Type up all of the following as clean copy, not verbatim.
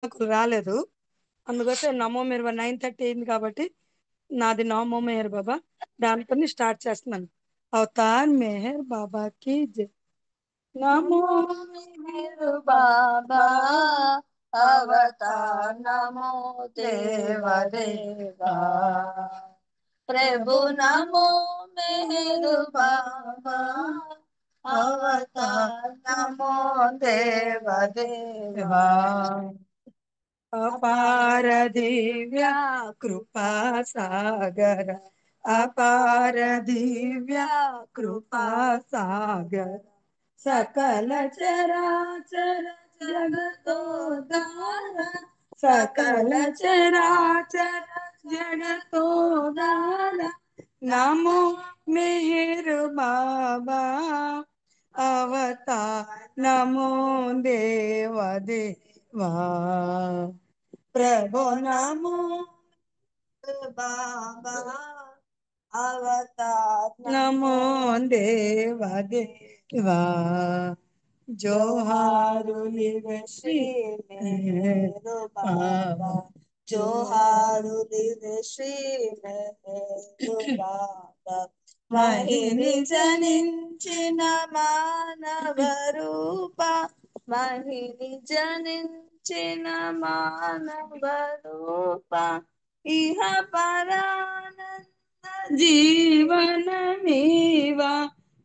రాలేదు. అందుకోసం నమో మెహర్ 9:30 అయింది కాబట్టి నాది నమో మెహర్ బాబా దాంతోని స్టార్ట్ చేస్తున్నాను. అవతార్ మెహర్ బాబాకి జై. నమో मेहर बाबा अवतार नमो देव देवा प्रभु नमो मेहर बाबा अवतार नमो देव देवा అపార దివ్య కృపా సాగర, అపార దివ్య కృపా సాగర, సకల చరాచర జగతోదార, సకల చరాచర జగతోదార, నమో మెహర్ బాబా అవతార్ నమో దేవ దేవా प्रभु नमो बाबा अवतार नमो देव देवा जोहारुलिव श्री मेहर बाबा जोहारुलिव श्री मेहर बाबा महिनि जनिंచిన మానవ రూప महिनि జనించిన మానవ రూప ఇహ పరానంద जीवन मेवा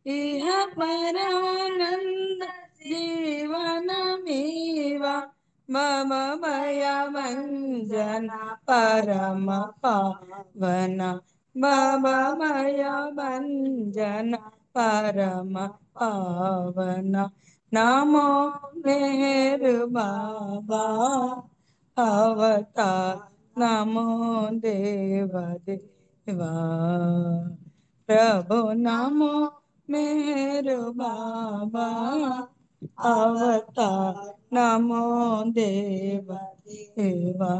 इह परानंद जीवन मेवा मम भय मंजन परम पावन मम भय मंजन परम पावन नमो मेहर बाबा अवतार नमो देव देवा प्रभु नमो मेहर बाबा अवतार नमो देव देवा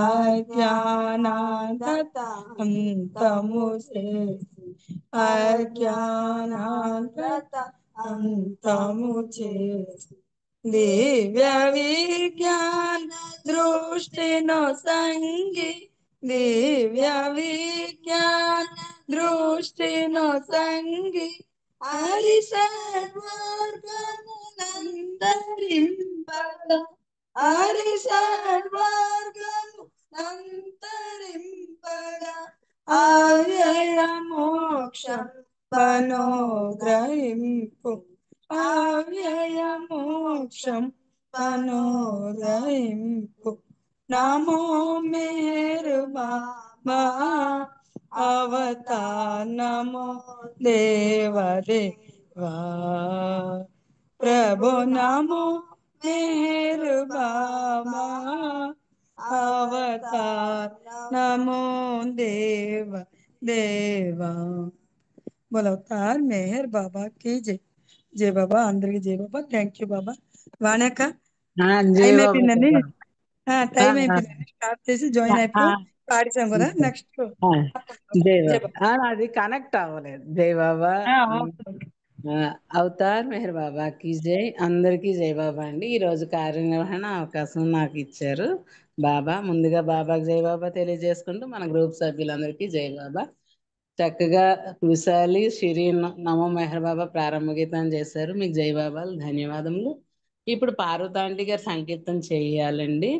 अज्ञानांत अंतमु చేసి అజ్ఞానాంత అంతము చేసి దివ్య విజ్ఞాన దృష్టిను సంగి దివ్య విజ్ఞాన దృష్టిను సంగి హరి సర్వర్గమునంతరింపగ హరి సర్వర్గమునంతరింపగ అవ్యయ మోక్షం పనోగ్రహింపు అవ్యయ మోక్షం పనోగ్రహింపు నమో मेहर बाबा अवतार नमो देव देवा प्रभु नमो मेहर बाबा अवतार नमो देव देवा बोलो अवतार मेहर बाबा की जय. जय बाबा अंदर की जय बाबा థ్యాంక్ యూ బాబా వాణక జై టైం బాబా అయిపోయిందండి చెప్పండి. టైం అయిపోయిందండి స్టార్ట్ చేసి జాయిన్ అయిపోయాం పాడిసాం కదా నెక్స్ట్ ఆ, జై జయ బాబా అది కనెక్ట్ అవ్వలేదు. జై బాబా బాబా ఆ, అవతార్ మెహర్ బాబా కి జై. అందరికీ జై బాబా అండి. ఈరోజు కార్యనిర్వహణ అవకాశం నాకు ఇచ్చారు బాబా. ముందుగా బాబాకి జై బాబా తెలియజేసుకుంటూ మన గ్రూప్ సభ్యులందరికీ జై బాబా. చక్కగా విశాలి షిరీన్ నమో మెహర్ బాబా ప్రారంభ గీతం చేశారు. మీకు జై బాబాలు ధన్యవాదములు. ఇప్పుడు పార్వతాంటి గారు సంకీర్తన చేయాలండి.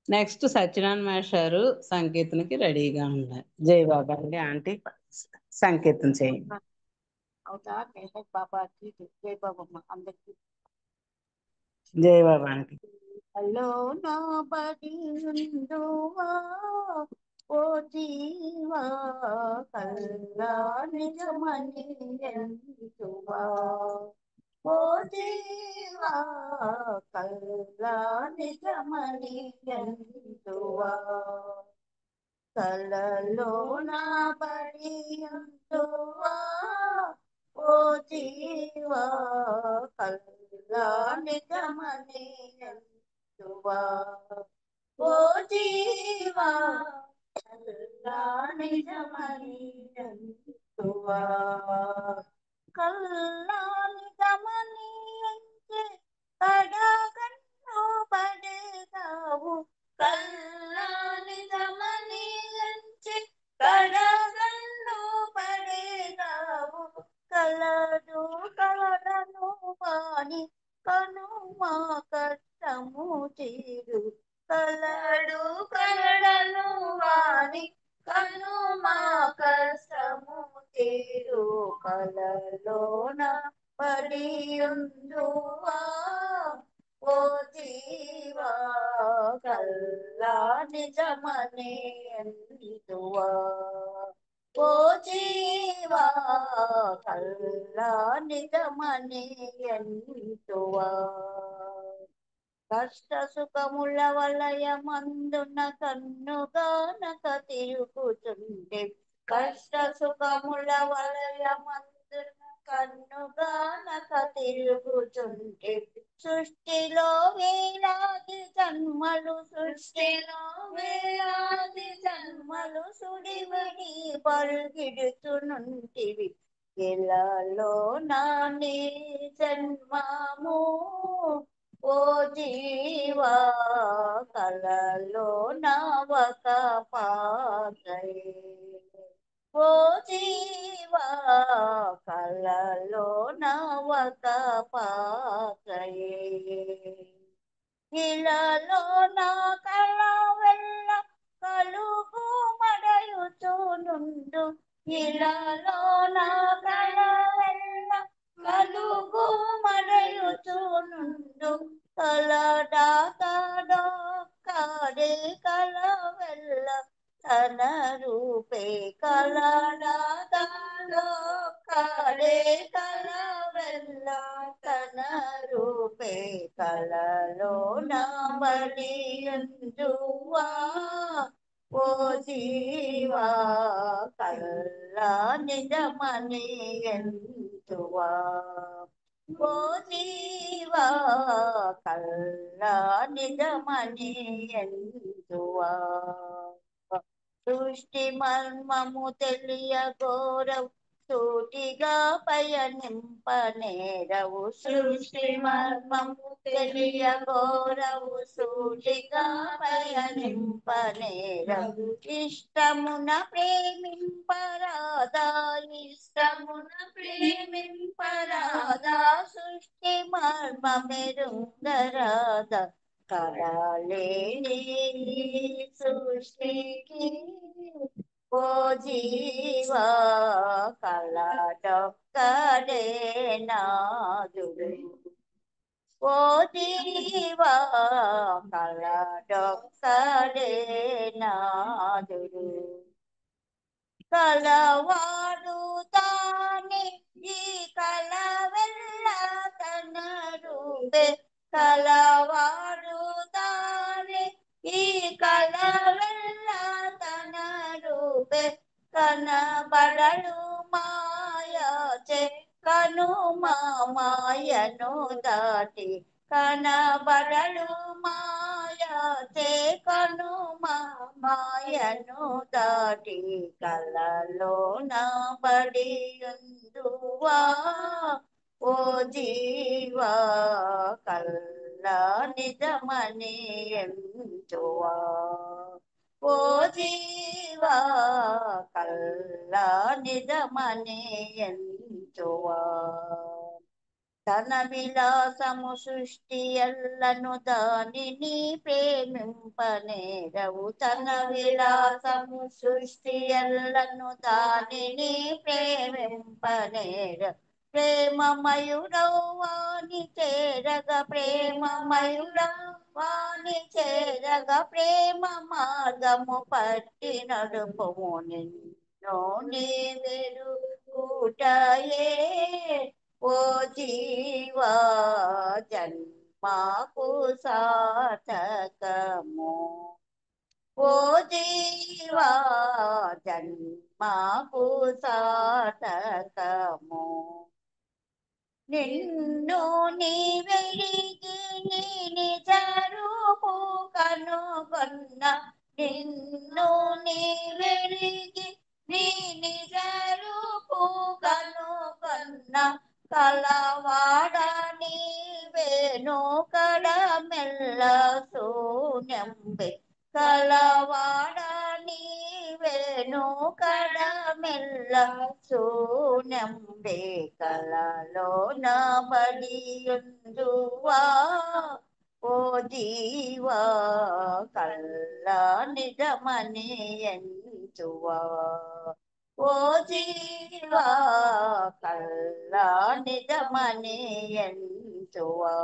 నెక్స్ట్ సత్యనారాయణ మాస్టారు సంకీర్తనకి రెడీగా ఉన్నారు. జై బాబా అండి. ఆంటీ సంకీర్తన చేయండి. अवतार मेहर बाबा की जय बाबा अंदर జై బాబా ఆంటీ. హలో నా బడి ఉండువా ఓ జీవా కల్లా నిజమని ఎంచువా ఓ జీవా కల్లా నిజమని ఎంచువా కలలో నా బడి ఉండువా ఓ జీవా కల్లా నిజమని ఎంచువా ఓ జీవా కల్లా నిజమని ఎంచువా కల్లా నిజమని ఎంచే కడగన్ను పడేదావు కల్లాని గమనించి కడగన్ను పడేదావు కలడు కలడను వాణి కనుమా కష్టము తీరు కలడు కలడను వాణి కనుమా కష్టము తీరు కలలోన పడియుందువా ఓ జీవా కల్లా నిజమనే ఎందువా ఓ జీవా కల్లా నిజమనే ఎందువా కష్ట సుఖముల వలయమందున కన్నుగానక తిరుగుతుండే కష్ట సుఖముల వలయమందున కన్నుగానక తిరుగుతుండే సృష్టిలో వేలాది జన్మలు సుడివిడి పరుగిడుచునుంటివి ఎలాలో నాని జన్మము ఓ జీవా కలలో నవక పాత్రయే ఓ జీవా కలలో నవక పాత్రయే ఇలలో నా కళ వెళ్ళ కలుగు మడయుచునుండు ఇలలో నా కళ వెళ్ళ కలుగు మడయుచునుండు కలడాతడో కాడే కల వెళ్ళ తన రూపే కలడాతడో కాడే కల వెళ్ళ తన రూపే కలలో నబడియుందువా ఓ జీవా కల్లా నిజమని ఎందువా ఓ జీవా కల్లా నిజమని ఎందువా సృష్టి మర్మము తెలియగోరవు సూటిగా పయనింపనేరవు సృష్టి మర్మము తెలియగోరవు సూటిగా పయనింపనేరవు ఇష్టమున ప్రేమింపరాదా ఇష్టమున ప్రేమింపరాదా సృష్టి మర్మమెరుంగరాదా కళలేని సృష్టికి ఓ జీవా కళడొక్కడే నాదుడు ఓ జీవా కళడొక్కడే నాదుడు కలవాడు తానే ఈ కల వెళ్ళ తన రూపే కలవాడు తానే ఈ కల వెళ్ళ తన రూపే కనబడడు మాయచే కను మాయను దాటి కనబడడు మాయచే కను మాయను దాటి కలలో నబడియుందువా ఓ జీవా కల్లా నిజమని ఎందువా ఓ జీవా కల్లా నిజమని ఎందువా తన విలాసము సృష్టి ఎల్లను దానిని ప్రేమింపనేరవు తన విలాసము సృష్టి ఎల్లను దానిని ప్రేమింపనేర ప్రేమమయుడవు వాణి చేరగ ప్రేమమయుడవు వాణి చేరగ ప్రేమ మార్గము పట్టి నడుపుము నిన్నో నీ వెరుగుటయే ఓ జీవా జన్మకు సార్థకము ఓ జీవా జన్మకు సార్థకము నిన్ను నీ వెలిగి నీ నిజ రూపు కనుగొన్న నిన్ను నీ వెలిగి నీ నిజ రూపు కనుగొన్న కలవాడ నీవేను కడ మెల్ల శూన్యంబే కలవాడ నీవేను కడ మెల్ల శూన్యంబే కలలో బడియుందువా ఓ జీవా కల్ల నిజమని ఎంచువా ఓ జీవా కల్ల నిజమని ఎంచువా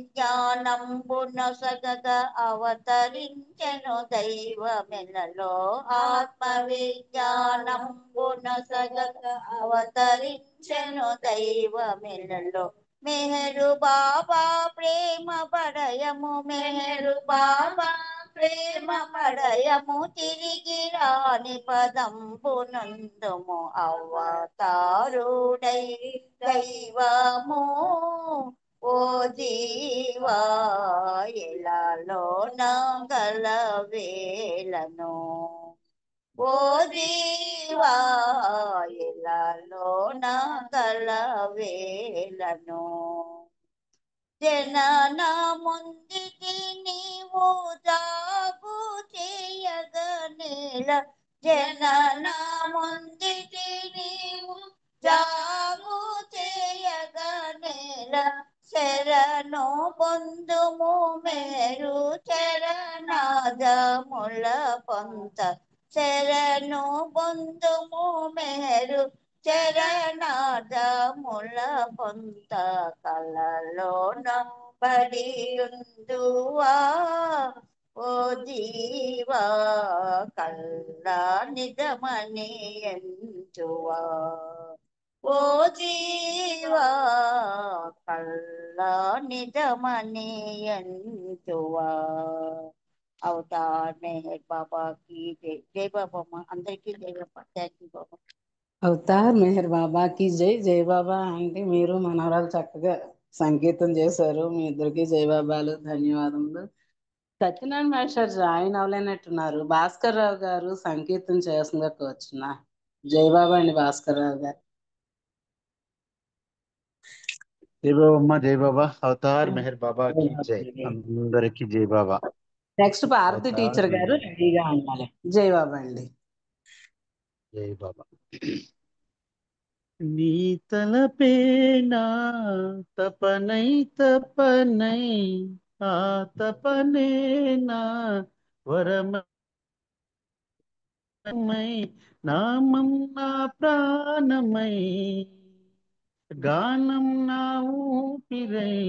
ఆత్మవిజ్ఞానంబున సగగ అవతరించెను దైవమెలలో ఆత్మవిజ్ఞానంబున సగగ అవతరించెను దైవమెలలో మెహరు బాబా ప్రేమ పడయము మెహరు బాబా ప్రేమ పడయము తిరిగి రాని పదంబునందుము అవతారుడై దైవము ఓ జీవా ఎలాలో గల వేలను ఓ జీవా ఎలాలో గల వేలను జనన ముందికి నీవు జాగు చేయగనేల జనన ముందికి నీవు జాగు చేయగనేల శరణు పొందుము మేరు చరణాదముల పొంత శరణు పొందుము మేరు చరణాదముల పొంత కలలోన బడియుందువా ఓ జీవా కల్ల నిజమని ఎంచువా ఓ జీవా కల్ల నిజమని ఎంచువా అవతార్ మెహర్ బాబా की जय जय बाबा माँ అందరికీ జై బాబా థ్యాంక్ యూ బాబా అవతార్ మెహర్ బాబాకి జై. జై బాబా అంటే మీరు మనవరాలు చక్కగా సంగీతం చేశారు. మీ ఇద్దరికి జై బాబాలు, ధన్యవాదములు. సత్యనారాయణ మాస్టర్ జాయిన్ అవ్వలేనట్టున్నారు. భాస్కర్ రావు గారు సంకీర్తన చేస్తుందా కూర్చున్నా. జై బాబా అండి భాస్కర్ రావు గారు. జై బాబా అమ్మ, జై బాబా. అవతార్ మెహర్ బాబా కి జై. అందరికి జై బాబా. నెక్స్ట్ భారతి అవతార్ టీచర్ గారు మెహర్ రెడీగా ఉండాలి. జై బాబా అండి. జై బాబా. నీ తలపేనా తపనై తపనై ఆ తపనేనా వరమై నామం నా ప్రాణమై గానం నా ఊపిరై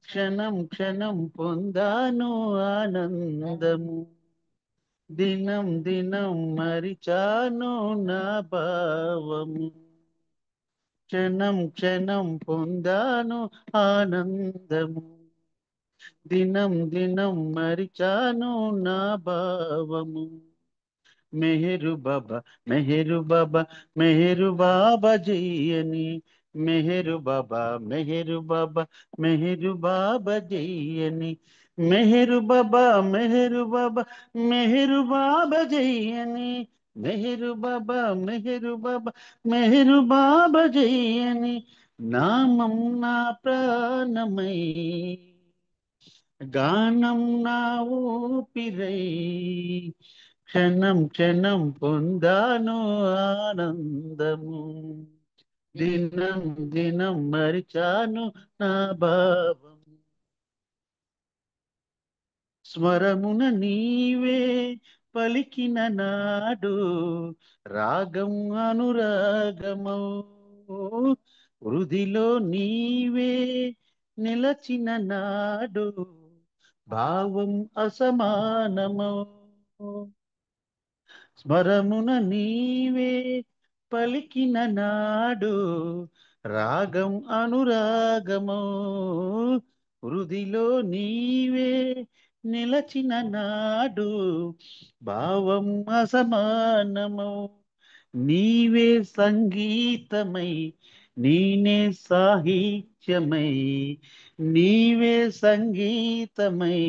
క్షణం క్షణం పొందాను ఆనందము దినం దినం మరిచాను నా భావము క్షణం క్షణం పొందాను ఆనందము దినం దినం మరిచాను నా భావము మెహరు బాబా మెహరు బాబా మెహరు బాబా జయని మెహరు బాబా మెహరు బాబా మెహరు బాబా జయని మెహరు బాబా మెహరు బాబా మెహరు బాబా జయని మెహరు బాబా మెహరు బాబా మెహరు బాబా జయని నామం నా ప్రాణమై గానం నా ఊపిరై క్షణం క్షణం పొందాను ఆనందము దినం దినం మరిచాను నా భావం స్వరమున నీవే పలికిన నాడు రాగం అనురాగమౌ వృధిలో నీవే నిలచిన నాడు భావం అసమానమౌ స్మరమున నీవే పలికిన నాడు రాగం అనురాగమో వృధిలో నీవే నిలచిన నాడు భావం అసమానమో నీవే సంగీతమై నీనే సాహిత్యమై నీవే సంగీతమై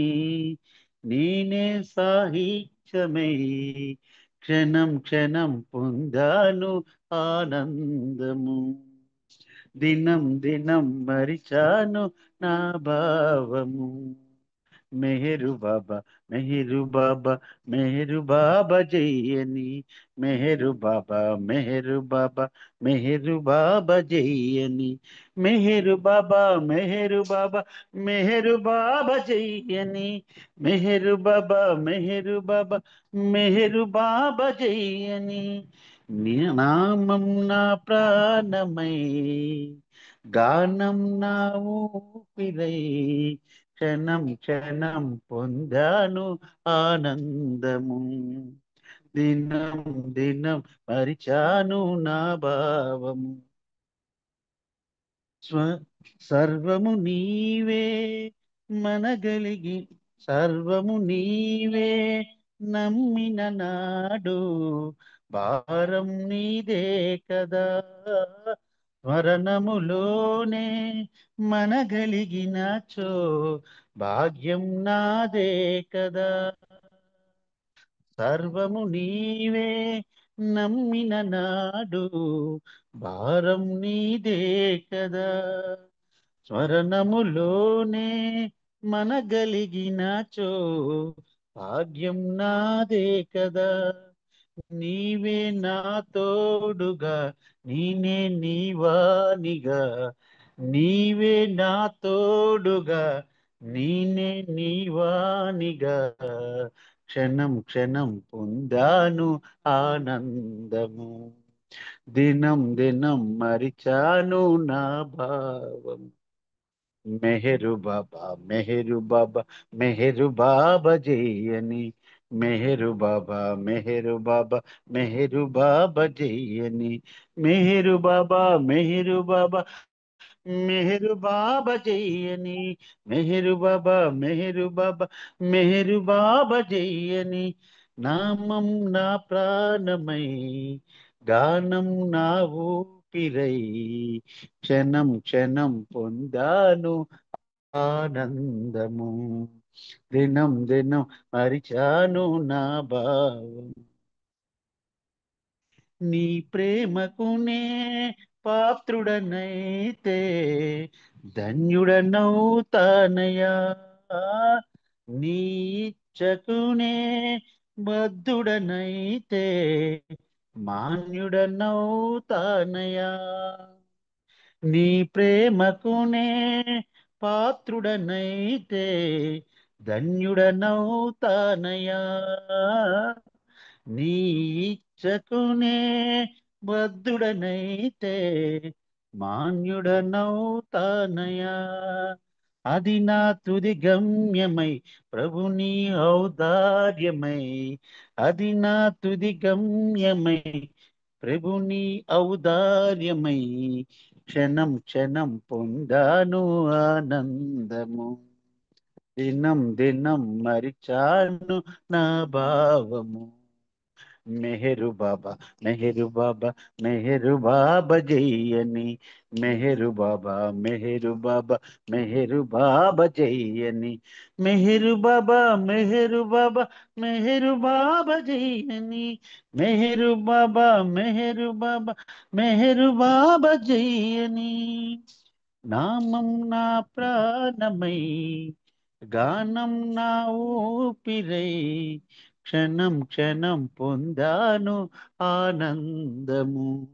నీనే సాహిత్యమై క్షణం క్షణం పొందాను ఆనందము. దినం దినం మరిచాను నా భావము. మెహరు బాబా మెహరు బాబా మెహరు బాబా జయని. మెహరు బాబా మెహరు బాబా మెహరు బాబా జయని. మెహరు బాబా మెహరు బాబా మెహరు బాబా జయని. మెహరు బాబా మెహరు బాబా మెహరు బాబా జయని. నీ నామం నా ప్రాణమై, గానం నా ఊపిరై, క్షణం క్షణం పొందాను ఆనందము. దినం దినం మరిచాను నా భావము. స్వ సర్వము నీవే మనగలిగి, సర్వము నీవే నమ్మిన నాడు, భారం నీదే కదా. స్మరణములోనే మనగలిగినచో, భాగ్యం నాదే కదా. సర్వము నీవే నమ్మిన నాడు, భారం నీదే కదా. స్మరణములోనే మనగలిగినచో, భాగ్యం నాదే కదా. నీవే నా తోడుగా, నేనే నీవానిగా. నీవే నా తోడుగా, నేనే నీవానిగా. క్షణం క్షణం పొందాను ఆనందము. దినం దినం మరిచాను నా భావం. మెహరు బాబా మెహరు బాబా మెహరు బాబా జయని. మెహరు బాబా మెహరు బాబా మెహరు బాబా జయని. మెహరు బాబా మెహరు బాబా మెహరు బాబా జయని. మెహరు బాబా మెహరు బాబా మెహరు బాబా జయని. నామం నా ప్రాణమై, గానం నా ఊపిరై, క్షణం క్షణం పొందాను ఆనందము. దినం దినం మరిచాను నా భావం. నీ ప్రేమకునే పాత్రుడనైతే ధన్యుడనౌతానయా. నీ ఇచ్చకునే బద్ధుడనైతే మాన్యుడనౌతానయా. నీ ప్రేమకునే పాత్రుడనైతే ధన్యుడనౌతానయా. నీ ఇచ్చకునే బద్ధుడనైతే మాన్యుడనౌతానయా. అది నా తుది గమ్యమై, ప్రభుని ఔదార్యమై. అది నా తుది గమ్యమై, ప్రభుని ఔదార్యమై. క్షణం క్షణం పొందాను ఆనందము. దినం దినం మరిచాను నా భావము. మెహరు బాబా మెహరు బాబా మెహరు బాబా జయని. మెహరు బాబా మెహరు బాబా మెహరు బాబా జయని. మెహరు బాబా మెహరు బాబా మెహరు బాబా జయని. మెహరు బాబా మెహరు బాబా మెహరు బాబా జయని. నామం నా ప్రాణమై, గానం నా ఊపిరై, క్షణం క్షణం పొందాను ఆనందము.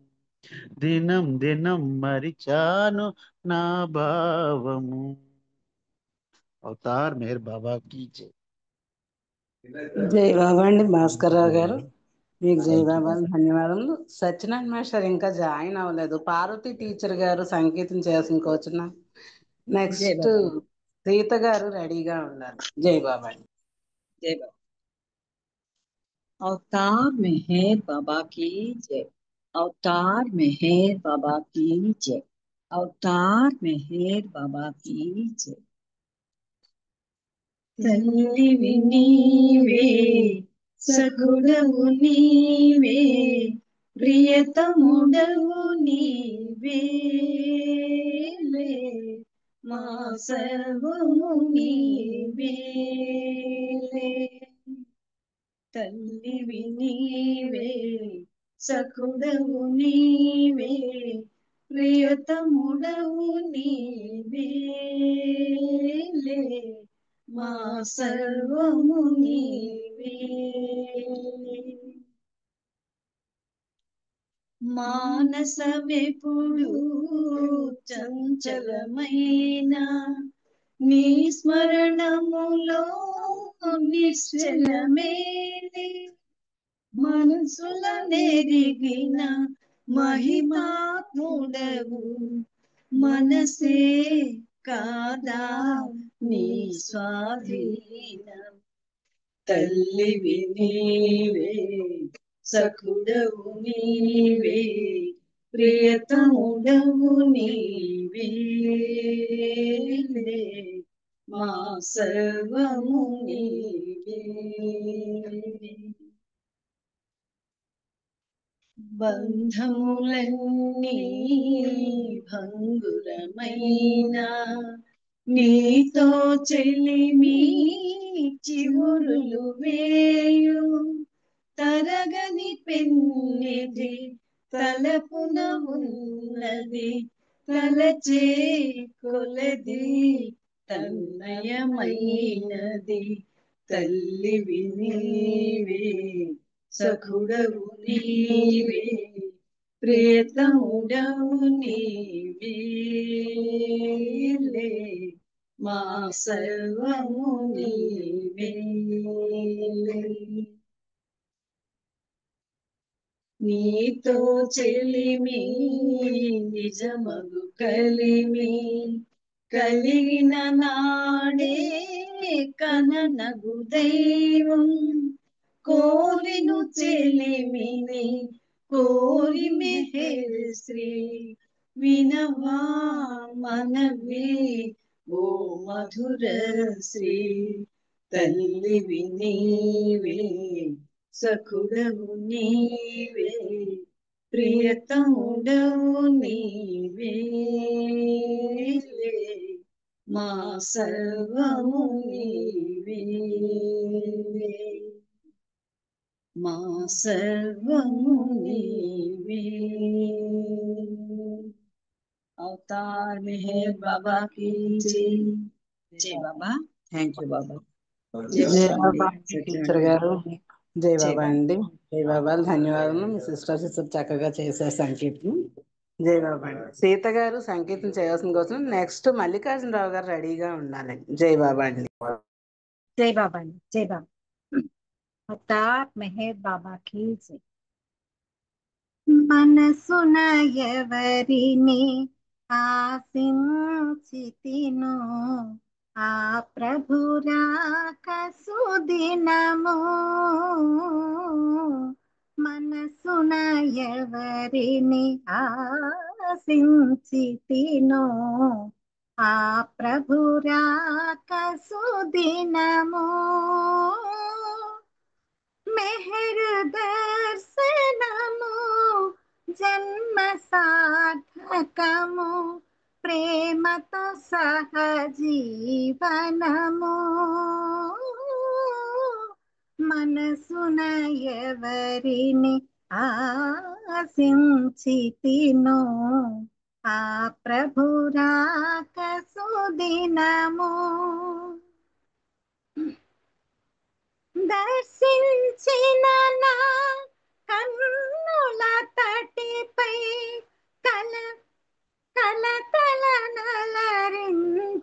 దినం దినం మరిచాను నా భావము. అవతార్ మెహర్ బాబా కీ జై. జై బాబా అండి భాస్కర్ రావు గారు, మీకు జై థ్యాంక్ యూ బాబా బాబా. ధన్యవాదములు. సత్యనారాయణ మాస్టర్ ఇంకా జాయిన్ అవ్వలేదు. పార్వతి టీచర్ గారు సంగీతం చేసిన కోచున. జై నెక్స్ట్ బాబా సీత గారు రెడీగా ఉన్నారు. జై బాబా అండి. जय बाबा। अवतार मेहर बाबा की जय। अवतार मेहर बाबा की जय। अवतार मेहर बाबा की जय। तल्लिवि नीवे सखुडवु नीवे प्रियतमुडवु नीवेले మా సర్వము నీవేలే తల్లివి నీవే సఖుడవు నీవే ప్రియతముడవు నీవే మా సర్వము నీవే మానసమెప్పుడు చంచలమైన నీ స్మరణములో నిశ్చలమేలే మనసుల నెరిగిన మహిమాత్ముడవు మనసే కాదా నీ స్వాధీనం తల్లివి నీవే సఖుడవు నీవే ప్రియతముడవు నీవే మా సర్వము నీవే బంధములన్నీ భంగురమైన నీతో చెలిమి చివురులు వేయు తరగని పెన్నిది తలపున ఉన్నది తలచే కొలది తన్మయమైనది తల్లివి నీవే సఖుడవు నీవే ప్రియతముడవు నీవే మా సర్వము నీవే నీతో చెలిమి నిజమగు కలిమి కలిగిన నాడే కననగు దైవం కోరిను చెలిమిని కోరి మెహర్ శ్రీ వినవా మనవి ఓ మధుర శ్రీ తల్లివి నీవే సఖుడవు నీవే ప్రియతముడవు నీవే మా సర్వము నీవే మా సర్వము నీవే अवतार मेहर बाबा की जय जय बाबा थैंक यू बाबा जय జై बाबा బాబా अंडी అండి सच्चे టీచర్ अंडी గారు. జై जय బాబా बाबा అండి. జై బాబాలు ధన్యవాదాలు. మీ సిస్టర్స్ చక్కగా చేశారు సంకీర్తన. జై బాబా అండి. సీత గారు సంకీర్తన చేయాల్సిన కోసం నెక్స్ట్ మల్లికార్జునరావు గారు రెడీగా ఉండాలి. జై బాబా అండి. जय बाबा जय बाबा अवतार मेहर बाबा की जय మనసున ఎవరిని ఆశించితినో ఆ ప్రభురాక సుదినము మనసున ఎవరిని ఆశించితినో ఆ ప్రభురాక సుదినము మెహర్ దర్శనము జన్మ సార్థకము ప్రేమతో సహజీవనము మనసున ఎవరిని ఆశించితినో ఆ ప్రభురాక సుదినము దర్శించిన నా కన్నుల తటిపై కల కలతల నలరించాయి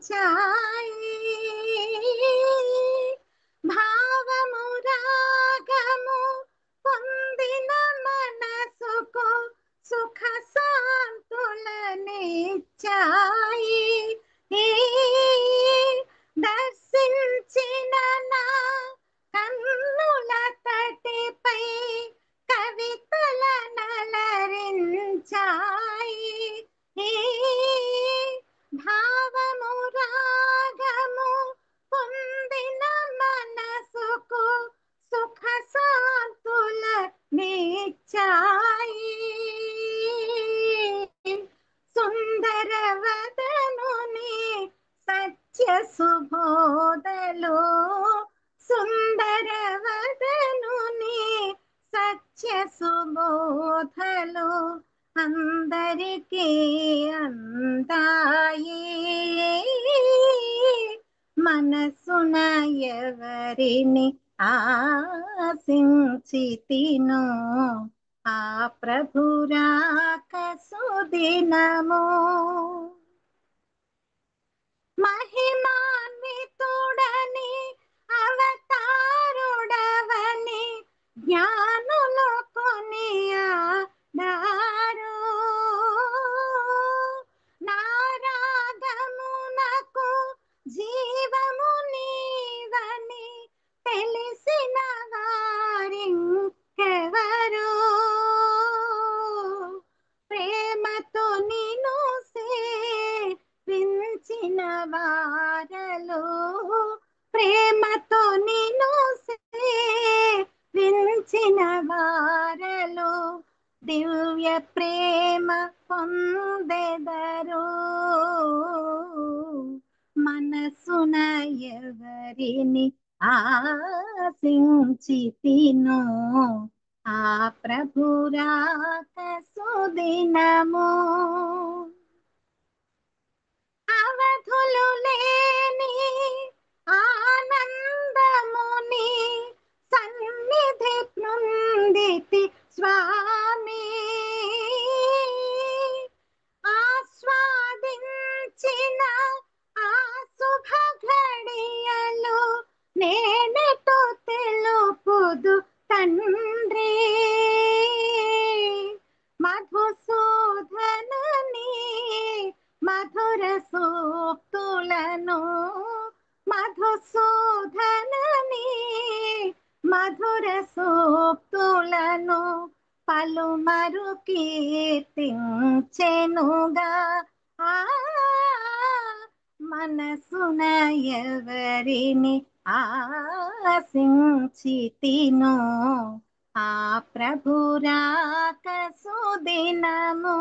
భావము రాగము పొందిన మనసుకు సుఖ శాంతులనిచ్చాయి దర్శించిన నా కన్నుల తటిపై కవితల నలరించాయి భావము రాగము పొందిన మనసుకు సుఖ శాంతుల నిచ్చాయి సుందర వదనుని సత్య సుబోధలో సుందర వదనుని సత్య సుబోధలు అందరికీ అందాయి. మనసున ఎవరిని ఆశించితినో ఆ ప్రభురాక సుదినము. మహిమాన్వితుడని అవతారుడవని జ్ఞానులు కొనియాడారు. నారాగమునకు జీవము నీవని తెలిసిన వారింకెవరు? ప్రేమతో నిన్ను సేవించిన వారలు, ప్రేమతో నిన్ను సేవించిన వారలు దివ్య ప్రేమ పొందెదరు. మనసున ఎవరిని ఆశించితినో ఆ ప్రభురాక సుదినము. అవధులు లేని ఆనందముని సన్నిధి పొందితి స్వామి. ఆస్వాదించిన ఆ శుభ ఘడియలు నేనెటు తెలుపుదు తండ్రి. మధుసూదనని మధుర సూక్తులను, మధుసూదనని మధుర సూక్తులను పలుమరు కీర్తించెనుగా. మనసున ఎవరిని ఆశించితినో ఆ ప్రభురాక సుదినము.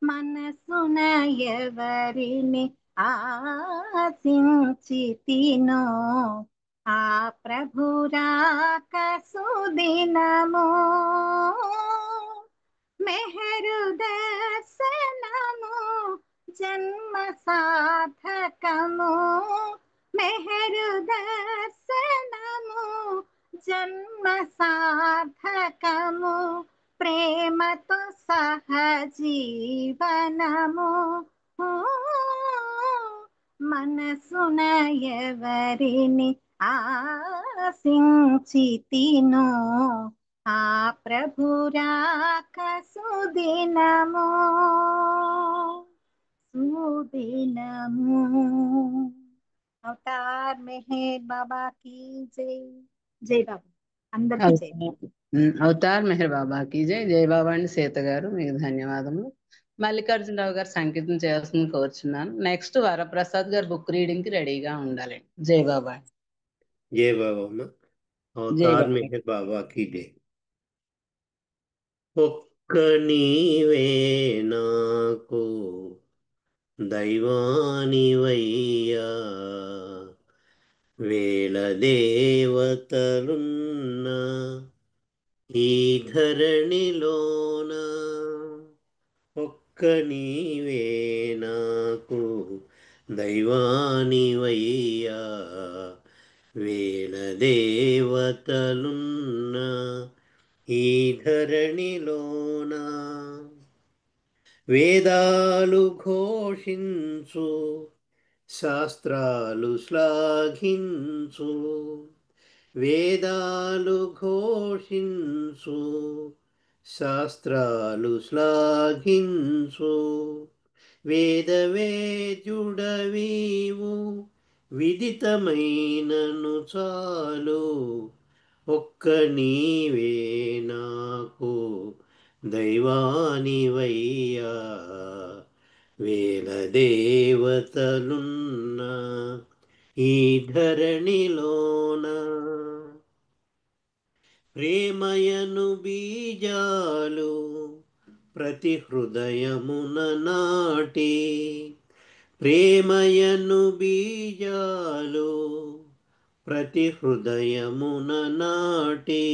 మనసున ఎవరిని ఆశించితినో ఆ ప్రభురాక సుదినము. మెహరు దర్శనము జన్మ సార్థకము. మెహరు దర్శనము జన్మ సార్థకము. ప్రేమతో సహజీవనము. మనసున ఎవరిని ఆశించితినో ఆ ప్రభురాక సుదినము. సుదినము. అవతార్ మెహర్ బాబా की जय. జై బాబా. అందరికీ జై. అవతార్ మెహర్ బాబాకి జై. జై బాబా అండి సీత గారు, మీకు ధన్యవాదములు. మల్లికార్జునరావు గారు సంగీతం చేయాల్సింది కోరుచున్నాను. నెక్స్ట్ వరప్రసాద్ గారు బుక్ రీడింగ్ కి రెడీగా ఉండాలి. జై బాబా. జై బాబా అమ్మ. జై అవతార్ బాబా. మెహర్ బాబాకి జై. ఒక్క నీవే నాకు దైవానివయ్యా, వేల దేవతలున్నా ఈ ధరణిలోన ఒక్క నీవే నాకు దైవానివయ్యా, వేల దేవతలున్నా ఈ ధరణిలోన వేదాలు ఘోషించు శాస్త్రాలు శ్లాఘించు, వేదాలు ఘోషించు శాస్త్రాలు శ్లాఘించు, వేదవేద్యుడవీవు విదితమైనను చాలు, ఒక్క నీవే నాకు దైవానివయ్యా, వేల దేవతలున్నా ఈ ధరణిలోన ప్రేమయను బీజాలు ప్రతి హృదయమున నాటి, ప్రేమయను బీజాలు ప్రతి హృదయమున నాటి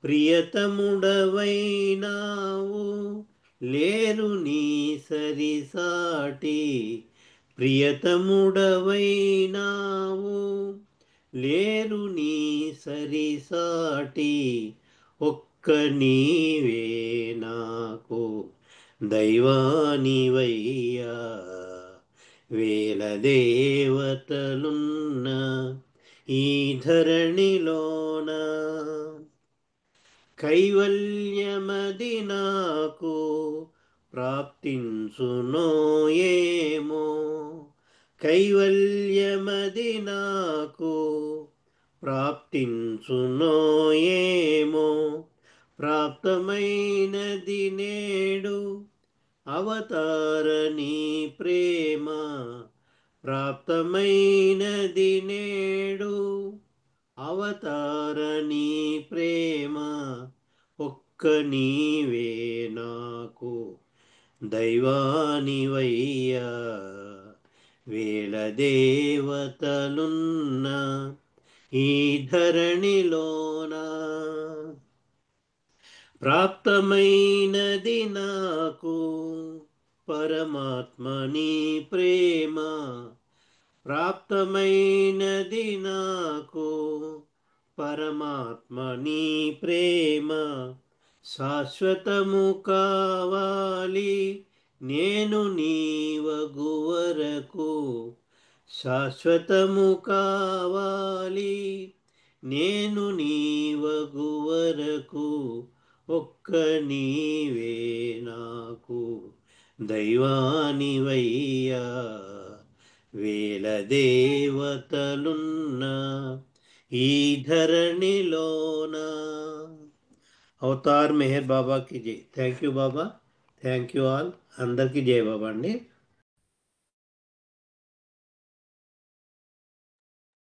ప్రియతముడవైనావు లేరు నీ సరిసాటి ప్రియతముడవైనావు లేరు నీ సరిసాటి ఒక్క నీవే నాకు దైవానివయ్యా వేల దేవతలున్న ఈ ధరణిలోన కైవల్యమది నాకు ప్రాప్తించునో ఏమో కైవల్యమది నాకు ప్రాప్తించునో ఏమో ప్రాప్తమైనది నేడు అవతారని ప్రేమ ప్రాప్తమైనది నేడు అవతారని ప్రేమ ఒక్క నీవే నాకు దైవానివయ్యా వేల దేవతలున్న ఈ ధరణిలోన ప్రాప్తమైనది నాకు పరమాత్మని ప్రేమ ప్రాప్తమైనది నాకు పరమాత్మని ప్రేమ శాశ్వతము కావాలి నేను నీవగు వరకు శాశ్వతము కావాలి నేను నీవగు వరకు ఒక్క నీవే నాకు దైవానివయ్యా వేల దేవతలున్న ఈ ధరణిలోన అవతార్ మెహర్ బాబాకి జై. Thank you Baba, thank you all. అందరికీ జై బాబా అండి.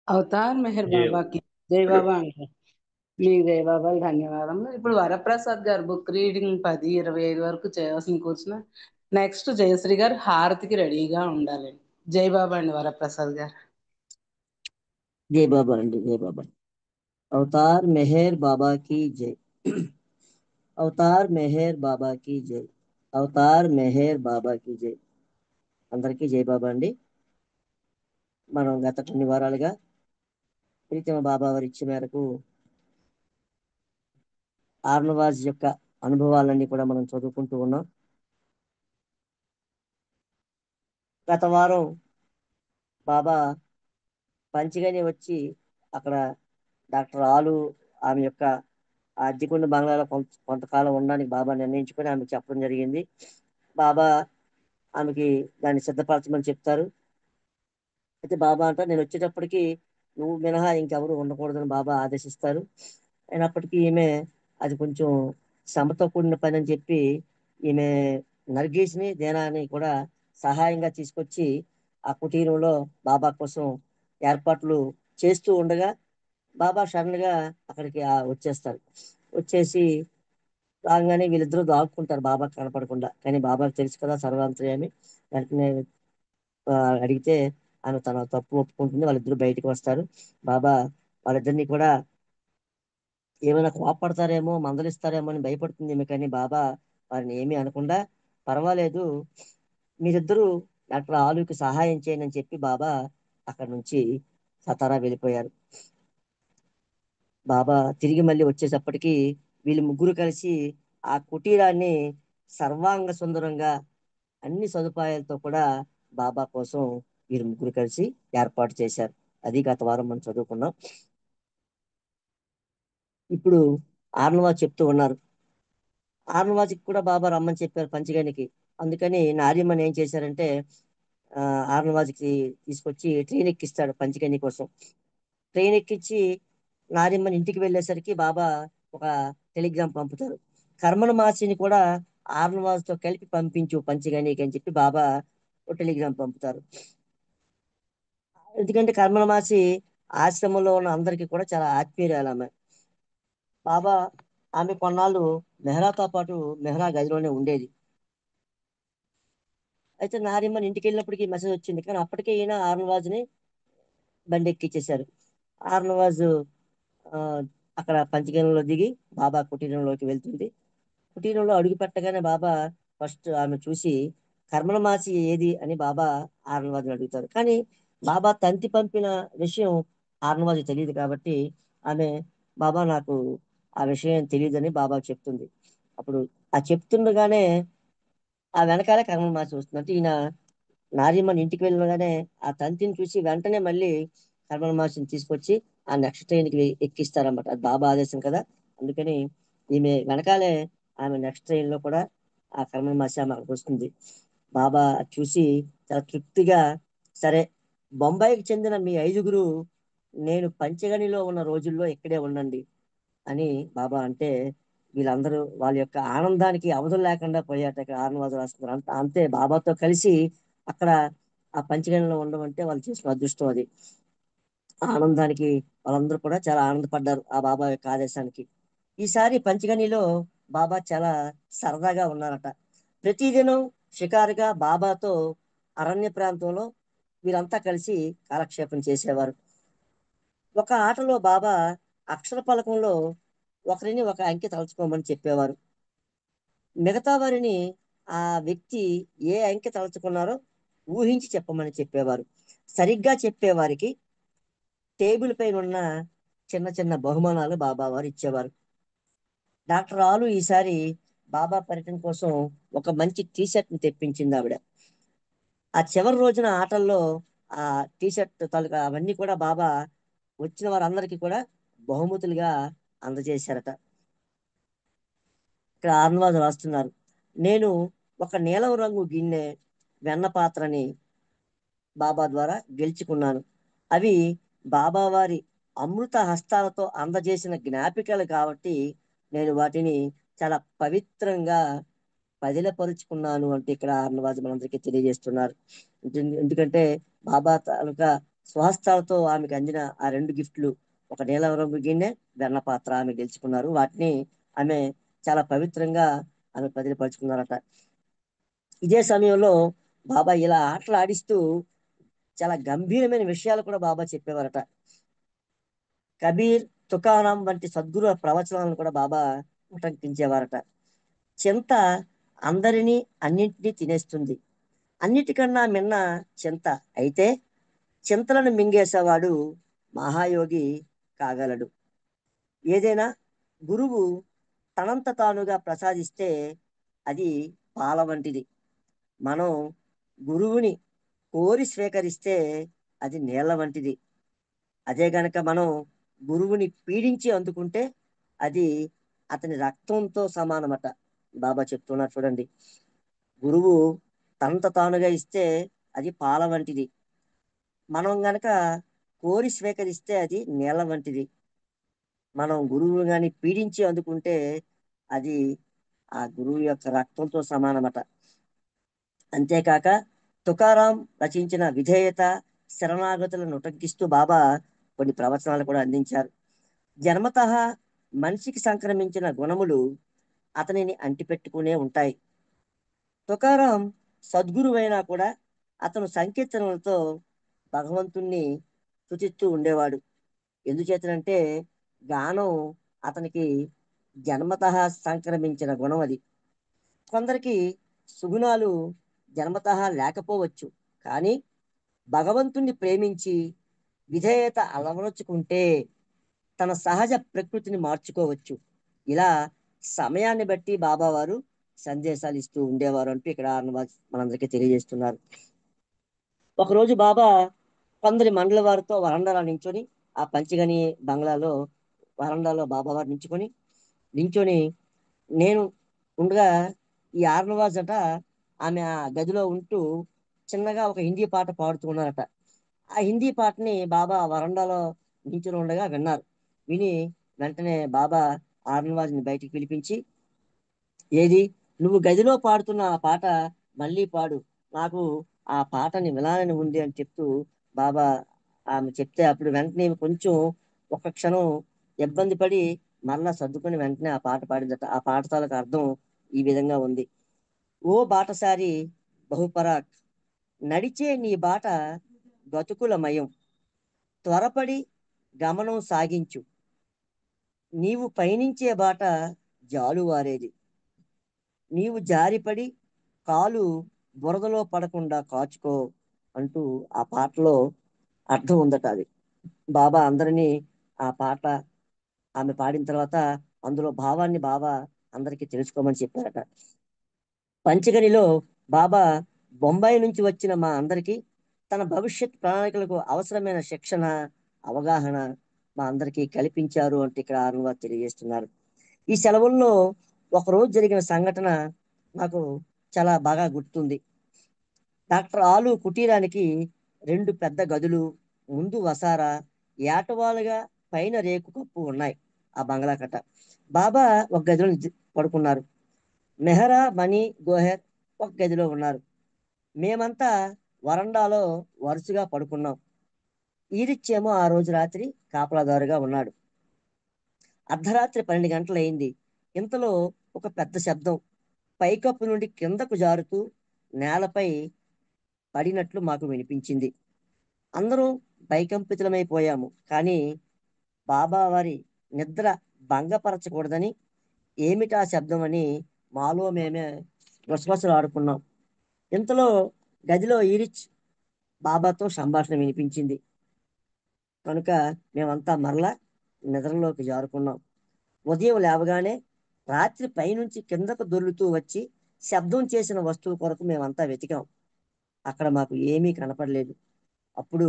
అవతార్ మెహర్ జై బాబాకి జై బాబా అంటారు. మీకు జై బాబా ధన్యవాదములు. ఇప్పుడు వరప్రసాద్ గారు బుక్ రీడింగ్ 10-25 వరకు చేయవలసిన కూర్చున్న నెక్స్ట్ జయశ్రీ గారు హారతికి రెడీగా ఉండాలండి. జై బాబా అండి వరప్రసాద్ గారు. జై బాబా అండి, జై బాబా. అవతార్ మెహర్ బాబా की जय. అవతార్ మెహర్ బాబా की जय. అవతార్ మెహర్ బాబా की जय. అందరికీ జై బాబా అండి. మనం గత కొన్ని వారాలుగా ప్రీతమ బాబా వారి ఇచ్చ మేరకు ఆర్నవాజ్ యొక్క అనుభవాలన్నీ కూడా మనం చదువుకుంటూ ఉన్నాం. గత వారం బాబా పంచగని వచ్చి అక్కడ డాక్టర్ ఆలు ఆమె యొక్క అద్దెకొండ బంగ్లాలో కొంతకాలం ఉండడానికి బాబా నిర్ణయించుకొని ఆమెకు చెప్పడం జరిగింది. బాబా ఆమెకి దాన్ని సిద్ధపరచమని చెప్తారు. అయితే బాబా అంటారు, నేను వచ్చేటప్పటికి నువ్వు మినహా ఇంకెవరు ఉండకూడదని బాబా ఆదేశిస్తారు. అయినప్పటికీ ఈమె అది కొంచెం శ్రమతో కూడిన పని అని చెప్పి ఈమె నర్గీస్ని దేనాన్ని కూడా సహాయంగా తీసుకొచ్చి ఆ కుటీరంలో బాబా కోసం ఏర్పాట్లు చేస్తూ ఉండగా బాబా సడన్గా అక్కడికి వచ్చేస్తారు. వచ్చేసి రాగానే వీళ్ళిద్దరూ దాక్కుంటారు బాబా కనపడకుండా. కానీ బాబాకి తెలుసు కదా సర్వాంతర్యామి. వెంటనే అడిగితే ఆమె తన తప్పు ఒప్పుకుంటుంది. వాళ్ళిద్దరూ బయటికి వస్తారు. బాబా వాళ్ళిద్దరిని కూడా ఏమైనా కోపడతారేమో మందలిస్తారేమో అని భయపడుతుంది ఏమి. కానీ బాబా వారిని ఏమీ అనకుండా పర్వాలేదు మీరిద్దరూ డాక్టర్ ఆలుకి సహాయం చేయండి అని చెప్పి బాబా అక్కడి నుంచి సతారా వెళ్ళిపోయారు. బాబా తిరిగి మళ్ళీ వచ్చేటప్పటికి వీళ్ళు ముగ్గురు కలిసి ఆ కుటీరాన్ని సర్వాంగ సుందరంగా అన్ని సదుపాయాలతో కూడా బాబా కోసం వీరు ముగ్గురు కలిసి ఏర్పాటు చేశారు. అది గత వారం మనం చదువుకున్నాం. ఇప్పుడు ఆర్నవాజ్ చెప్తూ ఉన్నారు. ఆర్నవాజ్కి కూడా బాబా రమ్మని చెప్పారు పంచగానికి. అందుకని నార్యమని ఏం చేశారంటే ఆర్నవాజ్కి తీసుకొచ్చి ట్రైన్ ఎక్కిస్తాడు పంచగని కోసం. ట్రైన్ ఎక్కించి నార్యమ్మని ఇంటికి వెళ్ళేసరికి బాబా ఒక టెలిగ్రామ్ పంపుతారు. కర్మల మాసిని కూడా ఆర్నవాజ్తో కలిపి పంపించు పంచగనికి అని చెప్పి బాబా ఒక టెలిగ్రామ్ పంపుతారు. ఎందుకంటే కర్మల మాసి ఆశ్రమంలో ఉన్న అందరికీ కూడా చాలా ఆత్మీయురాలు ఆమె. బాబా ఆమె కొన్నాళ్ళు మెహ్రాతో పాటు మెహ్రా గదిలోనే ఉండేది. అయితే నార్యమ్మని ఇంటికి వెళ్ళినప్పటికీ మెసేజ్ వచ్చింది. కానీ అప్పటికే ఈయన ఆర్నవాజ్ని బండి ఎక్కిచ్చేశారు. ఆర్నవాజు ఆ, అక్కడ పంచగంలో దిగి బాబా కుటీరంలోకి వెళ్తుంది. కుటీరంలో అడుగు పెట్టగానే బాబా ఫస్ట్ ఆమె చూసి కర్మల మాసి ఏది అని బాబా ఆర్నవాజుని అడుగుతారు. కానీ బాబా తంతి పంపిన విషయం ఆర్నవాజు తెలియదు కాబట్టి ఆమె బాబా నాకు ఆ విషయం తెలియదని బాబా చెప్తుంది. అప్పుడు ఆ చెప్తుండగానే ఆ వెనకాలే కర్మల మాసి వస్తుంది. అంటే ఈయన నారీమన్ ఇంటికి వెళ్ళగానే ఆ తంతిని చూసి వెంటనే మళ్ళీ కర్మల మాసిని తీసుకొచ్చి ఆ నెక్స్ట్ ట్రైన్కి ఎక్కిస్తారన్నమాట. అది బాబా ఆదేశం కదా. అందుకని ఈమె వెనకాలే ఆమె నెక్స్ట్ ట్రైన్ లో కూడా ఆ కర్మల మాసి ఆమె అక్కడికి వస్తుంది. బాబా చూసి చాలా తృప్తిగా, సరే బొంబాయికి చెందిన మీ 5గురు నేను పంచగనిలో ఉన్న రోజుల్లో ఇక్కడే ఉండండి అని బాబా అంటే వీళ్ళందరూ వాళ్ళ యొక్క ఆనందానికి అవధులు లేకుండా పోయాట. ఇక్కడ ఆనందవాదులు రాస్తున్నారు. అంతే బాబాతో కలిసి అక్కడ ఆ పంచగనిలో ఉండడం అంటే వాళ్ళు చేసిన అదృష్టం అది. ఆ ఆనందానికి వాళ్ళందరూ కూడా చాలా ఆనందపడ్డారు ఆ బాబా యొక్క ఆదేశానికి. ఈసారి పంచగనిలో బాబా చాలా సరదాగా ఉన్నారట. ప్రతిదినం షికారుగా బాబాతో అరణ్య ప్రాంతంలో వీరంతా కలిసి కాలక్షేపం చేసేవారు. ఒక ఆటలో బాబా అక్షర ఫలకంలో ఒకరిని ఒక అంకె తలుచుకోమని చెప్పేవారు. మిగతా వారిని ఆ వ్యక్తి ఏ అంకె తలుచుకున్నారో ఊహించి చెప్పమని చెప్పేవారు. సరిగ్గా చెప్పేవారికి టేబుల్ పైన ఉన్న చిన్న చిన్న బహుమానాలు బాబా వారు ఇచ్చేవారు. డాక్టర్ ఆలు ఈసారి బాబా పర్యటన కోసం ఒక మంచి టీ షర్ట్ ని తెప్పించింది ఆవిడ. ఆ చివరి రోజున ఆటల్లో ఆ టీ షర్ట్ తాలూకా అవన్నీ కూడా బాబా వచ్చిన వారందరికీ కూడా బహుమతులుగా అందజేశారట. ఇక్కడ ఆర్నవాజు రాస్తున్నారు, నేను ఒక నీలం రంగు గిన్నె, వెన్న పాత్రని బాబా ద్వారా గెలుచుకున్నాను. అవి బాబా వారి అమృత హస్తాలతో అందజేసిన జ్ఞాపికలు కాబట్టి నేను వాటిని చాలా పవిత్రంగా పదిలపరుచుకున్నాను అంటే ఇక్కడ అన్నవాజు మనందరికీ తెలియజేస్తున్నారు. ఎందుకంటే బాబా తాలూకా స్వహస్తాలతో ఆమెకు అందిన ఆ 2 గిఫ్ట్లు, ఒక నీలం రంగు గిన్నె, వెన్న పాత్ర ఆమె గెలుచుకున్నారు. వాటిని ఆమె చాలా పవిత్రంగా ఆమె పదిలపరుచుకున్నారట. ఇదే సమయంలో బాబా ఇలా ఆటలు ఆడిస్తూ చాలా గంభీరమైన విషయాలు కూడా బాబా చెప్పేవారట. కబీర్, తుకారాం వంటి సద్గురు ప్రవచనాలను కూడా బాబా ఉటంకించేవారట. చింత అందరినీ అన్నింటినీ తినేస్తుంది, అన్నిటికన్నా మిన్న చింత. అయితే చింతలను మింగేసేవాడు మహాయోగి కాగలడు. ఏదైనా గురువు తనంత తానుగా ప్రసాదిస్తే అది పాల వంటిది. మనం గురువుని కోరి స్వీకరిస్తే అది నీళ్ల వంటిది. అదే గనక మనం గురువుని పీడించి అందుకుంటే అది అతని రక్తంతో సమానమట. బాబా చెప్తున్నారు చూడండి, గురువు తనంత తానుగా ఇస్తే అది పాల వంటిది, మనం గనక కోరి స్వీకరిస్తే అది నీళ్ల వంటిది. మనం గురువుని కానీ పీడించి అందుకుంటే అది ఆ గురువు యొక్క రక్తంతో సమానమట. అంతేకాక తుకారాం రచించిన విధేయత, శరణాగతులను ఉటంకిస్తూ బాబా కొన్ని ప్రవచనాలు కూడా అందించారు. జన్మతః మనిషికి సంక్రమించిన గుణములు అతనిని అంటిపెట్టుకునే ఉంటాయి. తుకారాం సద్గురువైనా కూడా అతను సంకీర్తనలతో భగవంతుణ్ణి స్తుతిస్తూ ఉండేవాడు. ఎందుచేతనంటే గానం అతనికి జన్మతః సంక్రమించిన గుణం అది. కొందరికి సుగుణాలు జన్మతః లేకపోవచ్చు, కానీ భగవంతుణ్ణి ప్రేమించి విధేయత అలవరుచుకుంటే తన సహజ ప్రకృతిని మార్చుకోవచ్చు. ఇలా సమయాన్ని బట్టి బాబా వారు సందేశాలు ఇస్తూ ఉండేవారు అంటూ ఇక్కడ మనందరికీ తెలియజేస్తున్నారు. ఒకరోజు బాబా కొందరి మండల వారితో వరండాలో నించొని, ఆ పంచగని బంగ్లాలో వరండాలో బాబా వారు నించొని నేను ఉండగా ఈ ఆర్నవాజ్ అట ఆమె ఆ గదిలో ఉంటూ చిన్నగా ఒక హిందీ పాట పాడుతూ ఉన్నారట. ఆ హిందీ పాటని బాబా వరండాలో నించుని ఉండగా విన్నారు. విని వెంటనే బాబా ఆర్నవాజ్ని బయటికి పిలిపించి, ఏది నువ్వు గదిలో పాడుతున్న ఆ పాట మళ్ళీ పాడు, నాకు ఆ పాటని వినాలని ఉంది అని చెప్తూ బాబా ఆమె చెప్తే అప్పుడు వెంటనే కొంచెం ఒక్క క్షణం ఇబ్బంది పడి మరలా సర్దుకొని వెంటనే ఆ పాట పాడిందట. ఆ పాట తాలూకు అర్థం ఈ విధంగా ఉంది, ఓ బాటసారి బహుపరాక్, నడిచే నీ బాట గతుకుల మయం, త్వరపడి గమనం సాగించు. నీవు పయనించే బాట జాలువారేది. నీవు జారిపడి కాలు బురదలో పడకుండా కాచుకో అంటూ ఆ పాటలో అర్థం ఉందట. అది బాబా అందరినీ ఆ పాట ఆమె పాడిన తర్వాత అందులో భావాన్ని బాబా అందరికీ తెలుసుకోమని చెప్పారట. పంచగనిలో బాబా బొంబాయి నుంచి వచ్చిన మా అందరికీ తన భవిష్యత్ ప్రణాళికలకు అవసరమైన శిక్షణ, అవగాహన మా అందరికీ కల్పించారు అంటే ఇక్కడ ఆరువారు తెలియజేస్తున్నారు. ఈ సెలవుల్లో ఒకరోజు జరిగిన సంఘటన నాకు చాలా బాగా గుర్తుంది. డాక్టర్ ఆలు కుటీరానికి 2 పెద్ద గదులు, ముందు వసారా, ఏటవాలుగా పైన రేకు కప్పు ఉన్నాయి. ఆ బంగ్లా కట్ట. బాబా ఒక గదిలో పడుకున్నారు. మెహరా, మణి, గోహెర్ ఒక గదిలో ఉన్నారు. మేమంతా వరండాలో వరుసగా పడుకున్నాం. ఈరిచ్చేమో ఆ రోజు రాత్రి కాపలాదారుగా ఉన్నాడు. అర్ధరాత్రి 12 గంటలయింది. ఇంతలో ఒక పెద్ద శబ్దం పైకప్పు నుండి కిందకు జారుతూ నేలపై పడినట్లు మాకు వినిపించింది. అందరూ భయకంపితులమైపోయాము. కానీ బాబా వారి నిద్ర భంగపరచకూడదని ఏమిటా శబ్దం అని మాలో మేమే గుసగుసలు ఆడుకున్నాం. ఇంతలో గదిలో ఈరిచ్ బాబాతో సంభాషణ వినిపించింది. కనుక మేమంతా మరలా నిద్రలోకి జారుకున్నాం. ఉదయం లేవగానే రాత్రి పైనుంచి కిందకు దొర్లుతూ వచ్చి శబ్దం చేసిన వస్తువు కొరకు మేమంతా వెతికాం. అక్కడ మాకు ఏమీ కనపడలేదు. అప్పుడు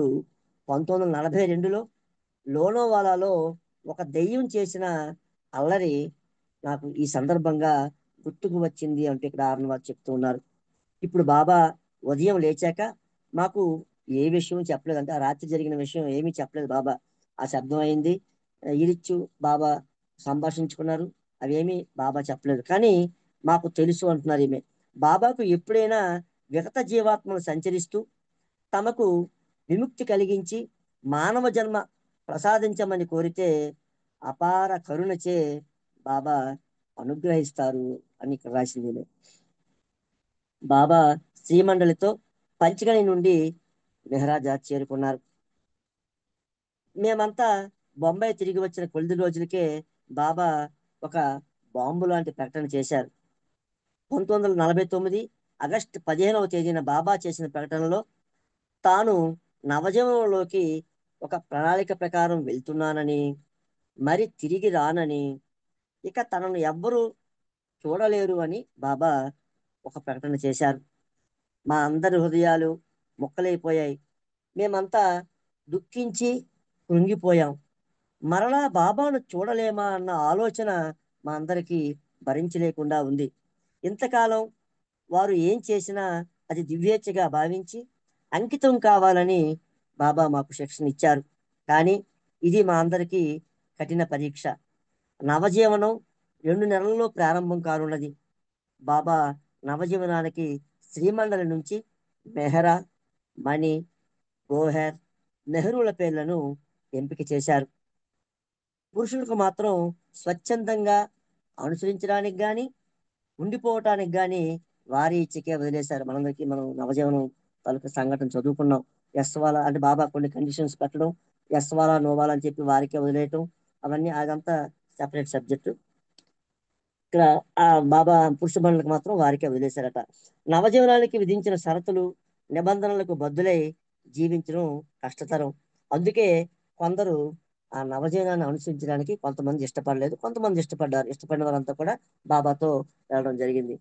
1942లో లోనోవాలాలో ఒక దెయ్యం చేసిన అల్లరి నాకు ఈ సందర్భంగా గుర్తుకు వచ్చింది అంటే ఇక్కడ ఆరువారు చెప్తూ ఉన్నారు. ఇప్పుడు బాబా ఉదయం లేచాక మాకు ఏ విషయం చెప్పలేదు. అంటే ఆ రాత్రి జరిగిన విషయం ఏమీ చెప్పలేదు బాబా. ఆ శబ్దం అయింది, ఇరిచ్చు బాబా సంభాషించుకున్నారు, అవేమీ బాబా చెప్పలేదు. కానీ మాకు తెలుసు అంటున్నారు ఈమె. బాబాకు ఎప్పుడైనా విగత జీవాత్మలు సంచరిస్తూ తమకు విముక్తి కలిగించి మానవ జన్మ ప్రసాదించమని కోరితే అపార కరుణచే బాబా అనుగ్రహిస్తారు అని ఇక్కడ రాసింది. బాబా శ్రీమండలితో పంచగని నుండి మెహరాజాద్ చేరుకున్నారు. మేమంతా బొంబాయి తిరిగి వచ్చిన కొద్ది రోజులకే బాబా ఒక బాంబు లాంటి ప్రకటన చేశారు. 1949 ఆగస్టు 15వ తేదీన బాబా చేసిన ప్రకటనలో తాను నవజీవనంలోకి ఒక ప్రణాళిక ప్రకారం వెళ్తున్నానని, మరి తిరిగి రానని, ఇక తనను ఎవ్వరూ చూడలేరు అని బాబా ఒక ప్రకటన చేశారు. మా అందరి హృదయాలు ముక్కలైపోయాయి. మేమంతా దుఃఖించి కృంగిపోయాం. మరలా బాబాను చూడలేమా అన్న ఆలోచన మా అందరికీ భరించలేకుండా ఉంది. ఇంతకాలం వారు ఏం చేసినా అది దివ్యేచ్ఛగా భావించి అంకితం కావాలని బాబా మాకు శిక్షణ ఇచ్చారు. కానీ ఇది మా అందరికీ కఠిన పరీక్ష. నవజీవనం 2 నెలల్లో ప్రారంభం కానున్నది. బాబా నవజీవనానికి శ్రీమండలి నుంచి మెహరా, మణి, గోహెర్, నెహ్రూల పేర్లను ఎంపిక చేశారు. పురుషులకు మాత్రం స్వచ్ఛందంగా అనుసరించడానికి కానీ ఉండిపోవటానికి కానీ వారి ఇచ్చకే వదిలేశారు. మనందరికీ మనం నవజీవనం తాలూకు సంఘటన చదువుకున్నాం. ఎస్వాలా అంటే బాబా కొన్ని కండిషన్స్ పెట్టడం, ఎస్వాలా నోవాలా అని చెప్పి వారికే వదిలేయటం, అవన్నీ అదంతా సెపరేట్ సబ్జెక్టు. ఇక్కడ ఆ బాబా పురుష బండ్లకు మాత్రం వారికే వదిలేశారట. నవజీవనానికి విధించిన షరతులు, నిబంధనలకు బద్దులై జీవించడం కష్టతరం. అందుకే కొందరు ఆ నవజీవనాన్ని అనుసరించడానికి కొంతమంది ఇష్టపడలేదు, కొంతమంది ఇష్టపడ్డారు. ఇష్టపడిన వారంతా కూడా బాబాతో వెళ్ళడం జరిగింది.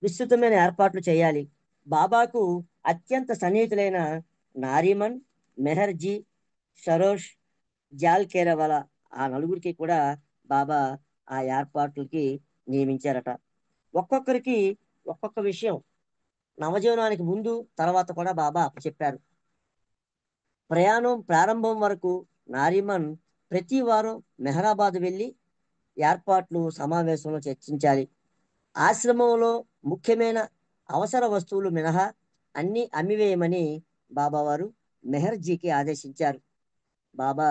విస్తృతమైన ఏర్పాట్లు చేయాలి. బాబాకు అత్యంత సన్నిహితులైన నారిమన్, మెహర్జీ, సరోష్, జాల్ కేరవాలా ఆ నలుగురికి కూడా బాబా ఆ ఏర్పాట్లకి నియమించారట. ఒక్కొక్కరికి ఒక్కొక్క విషయం నవజీవనానికి ముందు తర్వాత కూడా బాబా అప్పచెప్పారు. ప్రయాణం ప్రారంభం వరకు నారిమన్ ప్రతి వారం మెహరాబాద్ వెళ్ళి ఏర్పాట్లు సమావేశంలో చర్చించాలి. ఆశ్రమంలో ముఖ్యమైన అవసర వస్తువులు మినహా అన్ని అమ్మివేయమని బాబా వారు మెహర్జీకి ఆదేశించారు. బాబా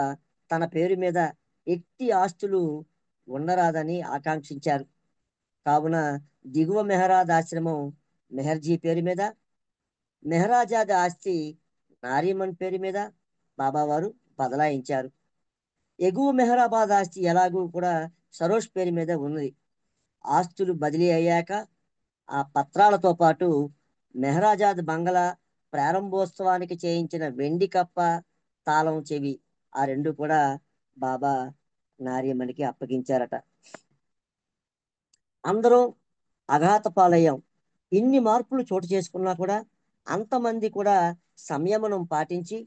తన పేరు మీద ఎట్టి ఆస్తులు ఉండరాదని ఆకాంక్షించారు. కావున దిగువ మెహరాజ్ ఆశ్రమం మెహర్జీ పేరు మీద, మెహరాజాద్ ఆస్తి నారీమన్ పేరు మీద బాబా వారు బదలాయించారు. ఎగువ మెహరాబాద్ ఆస్తి ఎలాగూ కూడా సరోష్ పేరు మీద ఉన్నది. ఆస్తులు బదిలీ అయ్యాక ఆ పత్రాలతో పాటు మెహరాజాద్ బంగళా ప్రారంభోత్సవానికి చేయించిన వెండి కప్ప, తాళం చెవి ఆ రెండు కూడా బాబా నారియమ్మనికి అప్పగించారట. అందరం అఘాత పాలయ్యాం. ఇన్ని మార్పులు చోటు చేసుకున్నా కూడా అంతమంది కూడా సంయమనం పాటించి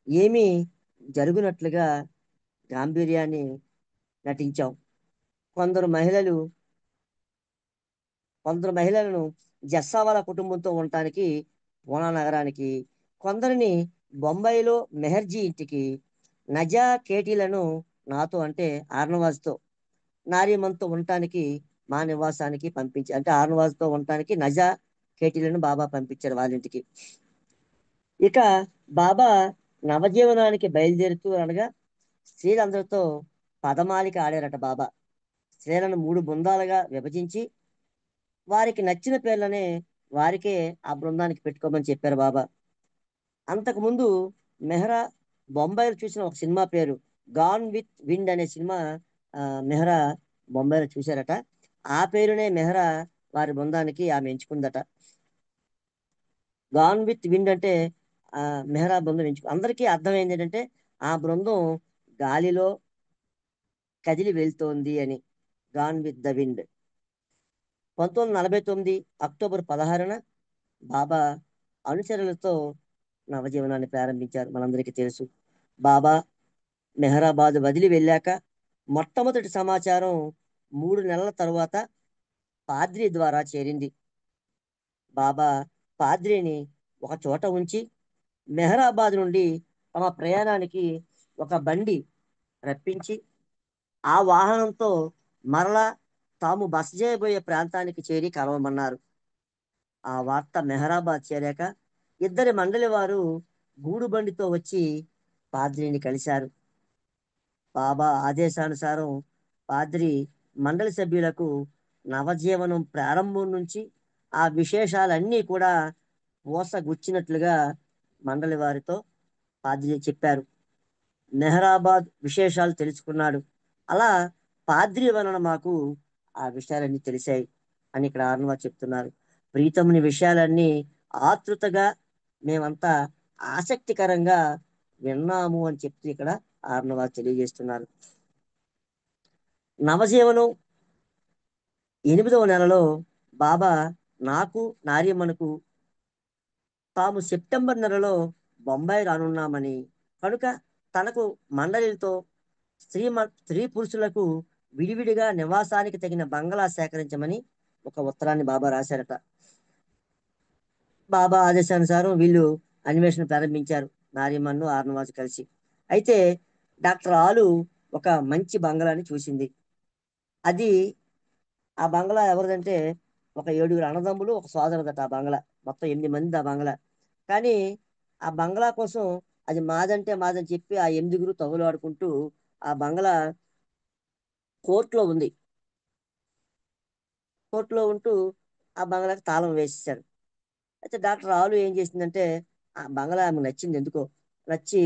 ఏమీ జరుగునట్లుగా గాంభీర్యాన్ని నటించాం. కొందరు మహిళలను జస్సావాలా కుటుంబంతో ఉండటానికి పూనా నగరానికి, కొందరిని బొంబాయిలో మెహర్జీ ఇంటికి, నజా కేటీలను నాతో అంటే ఆర్నవాజ్తో నారీమన్తో ఉండటానికి మా నివాసానికి పంపించి, అంటే ఆర్నవాజ్తో ఉండటానికి నజా కేటీలను బాబా పంపించారు వాళ్ళ ఇంటికి. ఇక బాబా నవజీవనానికి బయలుదేరుతూ అనగా స్త్రీలందరితో పదమాలిక ఆడారట బాబా. స్త్రీలను 3 బృందాలుగా విభజించి వారికి నచ్చిన పేర్లనే వారికే ఆ బృందానికి పెట్టుకోమని చెప్పారు బాబా. అంతకుముందు మెహ్రా బొంబాయిలో చూసిన ఒక సినిమా పేరు గాన్ విత్ విండ్ అనే సినిమా మెహ్రా బొంబాయిలో చూశారట. ఆ పేరునే మెహ్రా వారి బృందానికి ఆమె ఎంచుకుందట. గాన్ విత్ విండ్ అంటే మెహ్రా బృందం అందరికీ అర్థమైంది ఏంటంటే ఆ బృందం గాలిలో కదిలి వెళ్తోంది అని. Gone with the wind. 1949 October 16న బాబా అనుచరులతో నవజీవనాన్ని ప్రారంభించారు. మనందరికీ తెలుసు. బాబా మెహరాబాద్ వదిలి వెళ్ళాక మొట్టమొదటి సమాచారం 3 నెలల తరువాత పాద్రి ద్వారా చేరింది. బాబా పాద్రిని ఒక చోట ఉంచి మెహరాబాద్ నుండి తమ ప్రయాణానికి ఒక బండి రప్పించి ఆ వాహనంతో మరలా తాము బస చేయబోయే ప్రాంతానికి చేరి కలవమన్నారు. ఆ వార్త మెహరాబాద్ చేరాక ఇద్దరి మండలి వారు గూడు బండితో వచ్చి పాద్రిని కలిశారు. బాబా ఆదేశానుసారం పాద్రి మండలి సభ్యులకు నవజీవనం ప్రారంభం నుంచి ఆ విశేషాలన్నీ కూడా మోసగుచ్చినట్లుగా మండలి వారితో పాద్రి చెప్పారు. మెహరాబాద్ విశేషాలు తెలుసుకున్నాడు. అలా పాద్రి వలన మాకు ఆ విషయాలన్నీ తెలిసాయి అని ఇక్కడ ఆర్నవాజ్ చెప్తున్నారు. ప్రీతముని విషయాలన్నీ ఆతృతగా మేమంతా ఆసక్తికరంగా విన్నాము అని చెప్తూ ఇక్కడ ఆర్నవాజ్ తెలియజేస్తున్నారు. నవజీవనం 8వ నెలలో బాబా నాకు నారియమ్మనకు తాము సెప్టెంబర్ నెలలో బొంబాయి రానున్నామని, కనుక తనకు మండలితో స్త్రీ పురుషులకు విడివిడిగా నివాసానికి తగిన బంగళా సేకరించమని ఒక ఉత్తరాన్ని బాబా రాశారట. బాబా ఆదేశానుసారం వీళ్ళు అన్వేషణ ప్రారంభించారు, నారియమ్మను ఆర్నవాజ్ కలిసి. అయితే డాక్టర్ ఆలు ఒక మంచి బంగళాని చూసింది. అది ఆ బంగళా ఎవరిదంటే ఒక 7 అన్నదమ్ములు, ఒక సోదరుదట ఆ బంగళా. మొత్తం 8 మంది ఆ బంగళా. కానీ ఆ బంగళా కోసం అది మాదంటే మాదని చెప్పి ఆ 8గురు తగులాడుకుంటూ ఆ బంగళా కోర్టులో ఉంది. కోర్టులో ఉంటూ ఆ బంగళాకి తాళం వేసేసారు. అయితే డాక్టర్ ఆలు ఏం చేసిందంటే ఆ బంగళా ఆమెకు నచ్చింది. ఎందుకో నచ్చి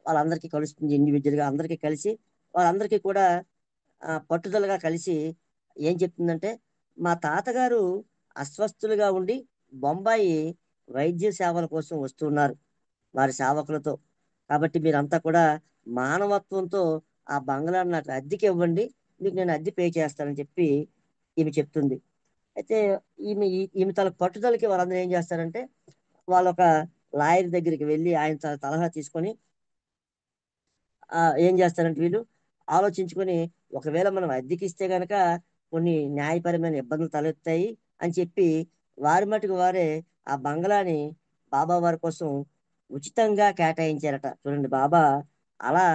వాళ్ళందరికీ కలుస్తుంది. ఇండివిజువల్గా అందరికీ కలిసి వాళ్ళందరికీ కూడా పట్టుదలగా కలిసి ఏం చెప్తుందంటే, మా తాతగారు అస్వస్థులుగా ఉండి బొంబాయి వైద్య సేవల కోసం వస్తున్నారు వారి సేవకులతో. కాబట్టి మీరంతా కూడా మానవత్వంతో ఆ బంగ్లాను నాకు అద్దెకి ఇవ్వండి, మీకు నేను అద్దె పే చేస్తానని చెప్పి ఈమె చెప్తుంది. అయితే ఈమె తన పట్టుదలకి వాళ్ళందరూ ఏం చేస్తారంటే వాళ్ళు ఒక లాయర్ దగ్గరికి వెళ్ళి ఆయన సలహా తీసుకొని ఏం చేస్తారంటే వీళ్ళు ఆలోచించుకొని ఒకవేళ మనం అద్దెకి ఇస్తే గనక కొన్ని న్యాయపరమైన ఇబ్బందులు తలెత్తాయి అని చెప్పి వారి మటుకు వారే ఆ బంగ్లాని బాబా వారి కోసం ఉచితంగా కేటాయించారట. చూడండి, బాబా అలా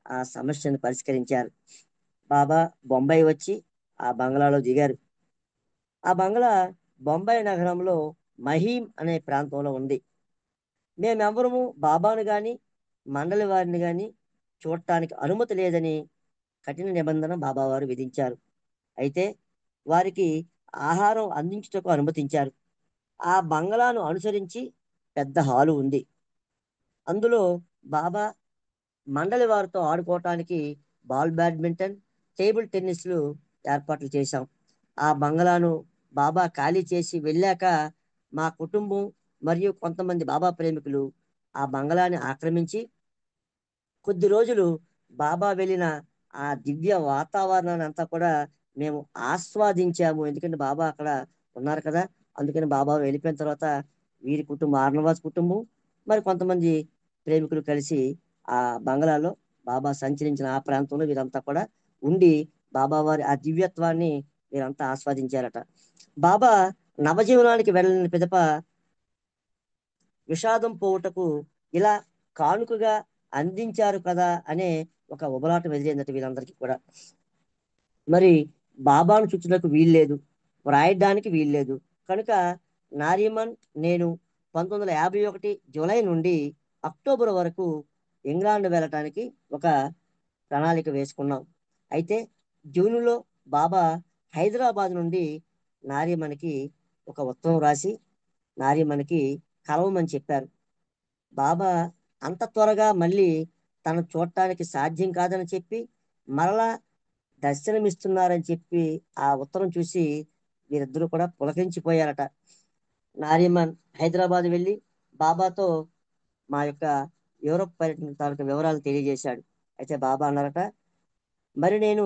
ఆ సమస్యను పరిష్కరించారు. బాబా బొంబాయి వచ్చి ఆ బంగ్లాలో దిగారు. ఆ బంగ్లా బొంబాయి నగరంలో మహీం అనే ప్రాంతంలో ఉంది. మేమెవరము బాబాను గాని మండలి వారిని గాని చూడటానికి అనుమతి లేదని కఠిన నిబంధన బాబావారు విధించారు. అయితే వారికి ఆహారం అందించుటకు అనుమతించారు. ఆ బంగ్లాను అనుసరించి పెద్ద హాలు ఉంది. అందులో బాబా మండలి వారితో ఆడుకోవటానికి బాల్ బ్యాడ్మింటన్, టేబుల్ టెన్నిస్లు ఏర్పాట్లు చేశాం. ఆ బంగళాను బాబా ఖాళీ చేసి వెళ్ళాక మా కుటుంబం మరియు కొంతమంది బాబా ప్రేమికులు ఆ బంగళాన్ని ఆక్రమించి కొద్ది రోజులు బాబా వెళ్ళిన ఆ దివ్య వాతావరణాన్ని అంతా కూడా మేము ఆస్వాదించాము. ఎందుకంటే బాబా అక్కడ ఉన్నారు కదా, అందుకని బాబా వెళ్ళిపోయిన తర్వాత వీరి కుటుంబం, ఆర్నవాస్ కుటుంబం, మరి కొంతమంది ప్రేమికులు కలిసి ఆ బంగ్లాలో బాబా సంచరించిన ఆ ప్రాంతంలో వీరంతా కూడా ఉండి బాబా వారి ఆ దివ్యత్వాన్ని వీరంతా ఆస్వాదించారట. బాబా నవజీవనానికి వెళ్ళిన పిదప విషాదం పోవుటకు ఇలా కానుకగా అందించారు కదా అనే ఒక ఉబలాటం ఎదిరిందట వీళ్ళందరికీ కూడా. మరి బాబాను చుచ్చుటకు వీల్లేదు, వ్రాయడానికి వీల్లేదు కనుక నారిమన్ నేను 1951 జూలై నుండి అక్టోబర్ వరకు ఇంగ్లాండ్ వెళ్ళటానికి ఒక ప్రణాళిక వేసుకున్నాం. అయితే జూన్లో బాబా హైదరాబాద్ నుండి నారిమన్కి ఒక ఉత్తరం రాసి నారిమన్కి కలవమని చెప్పారు. బాబా అంత త్వరగా మళ్ళీ తను చూడటానికి సాధ్యం కాదని చెప్పి మరలా దర్శనమిస్తున్నారని చెప్పి ఆ ఉత్తరం చూసి వీరిద్దరూ కూడా పులకించిపోయారట. నారిమన్ హైదరాబాద్ వెళ్ళి బాబాతో మా యొక్క యూరప్ పర్యటన తాలూకు వివరాలు తెలియజేశాడు. అయితే బాబా అన్నారట, మరి నేను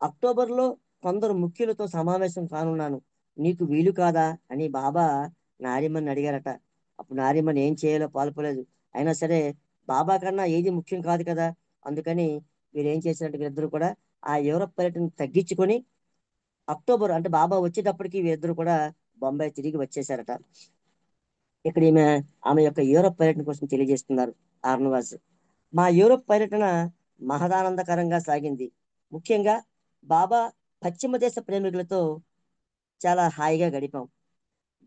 అక్టోబర్లో కొందరు ముఖ్యులతో సమావేశం కానున్నాను, నీకు వీలు కాదా అని బాబా నారిమన్ అడిగారట. అప్పుడు నారిమన్ ఏం చేయాలో పాల్పలేదు. అయినా సరే బాబా కన్నా ఏది ముఖ్యం కాదు కదా, అందుకని వీరు ఏం చేసినట్టు వీరిద్దరు కూడా ఆ యూరప్ పర్యటన తగ్గించుకొని అక్టోబర్ అంటే బాబా వచ్చేటప్పటికి వీరిద్దరు కూడా బొంబాయి తిరిగి వచ్చేసారట. ఇక్కడ ఆమె యొక్క యూరప్ పర్యటన కోసం తెలియజేస్తున్నారు ఆర్నవాజ్. మా యూరప్ పర్యటన మహదానందకరంగా సాగింది. ముఖ్యంగా బాబా పశ్చిమ దేశ ప్రేమికులతో చాలా హాయిగా గడిపాం.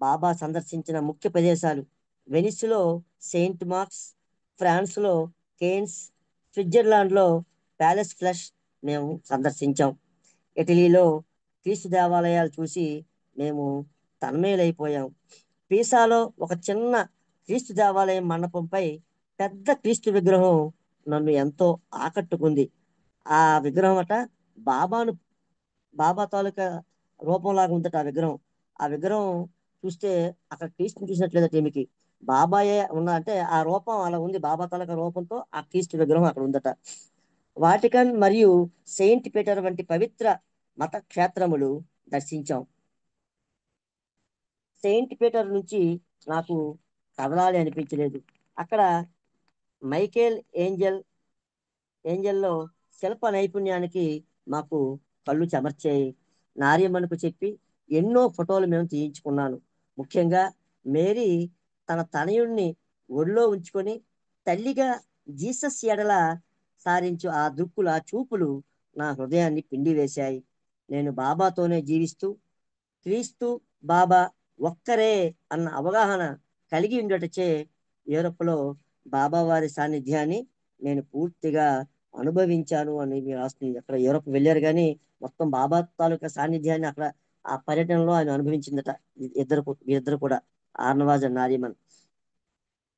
బాబా సందర్శించిన ముఖ్య ప్రదేశాలు వెనిస్లో సెయింట్ మార్క్స్, ఫ్రాన్స్లో కేన్స్, స్విట్జర్లాండ్లో ప్యాలెస్ ఫ్లష్ మేము సందర్శించాం. ఇటలీలో క్రీస్తు దేవాలయాలు చూసి మేము తన్మయులైపోయాం. పీసాలో ఒక చిన్న క్రీస్తు దేవాలయం మండపంపై పెద్ద క్రీస్తు విగ్రహం నన్ను ఎంతో ఆకట్టుకుంది. ఆ విగ్రహం అట బాబా తాలూకా రూపంలాగా ఉందట ఆ విగ్రహం. ఆ విగ్రహం చూస్తే అక్కడ క్రీస్తుని చూసినట్లేదట ఈమెకి. బాబాయే ఉన్న అంటే ఆ రూపం అలా ఉంది, బాబా తాలూకా రూపంతో ఆ క్రీస్తు విగ్రహం అక్కడ ఉందట. వాటికన్ మరియు సెయింట్ పీటర్ వంటి పవిత్ర మత క్షేత్రములు దర్శించాం. సెయింట్ పీటర్ నుంచి నాకు కదలాలి అనిపించలేదు. అక్కడ మైకేల్ ఏంజల్లో శిల్ప నైపుణ్యానికి మాకు కళ్ళు చెమర్చాయి. నార్యమ్మకు చెప్పి ఎన్నో ఫోటోలు మేము తీయించుకున్నాను. ముఖ్యంగా మేరీ తన తనయుణ్ణి ఒడిలో ఉంచుకొని తల్లిగా జీసస్ ఎడల సారించు ఆ దుక్కులు, ఆ చూపులు నా హృదయాన్ని పిండి వేశాయి. నేను బాబాతోనే జీవిస్తూ క్రీస్తు బాబా ఒక్కరే అన్న అవగాహన కలిగి ఉండటచే యూరప్లో బాబా వారి సాన్నిధ్యాన్ని నేను పూర్తిగా అనుభవించాను అని మీరు రాస్తుంది. అక్కడ యూరప్ వెళ్ళారు కానీ మొత్తం బాబా తాలూకా సాన్నిధ్యాన్ని అక్కడ ఆ పర్యటనలో ఆయన అనుభవించిందట. వీరిద్దరు కూడా ఆర్నవాజ్ అండ్ నారిమన్.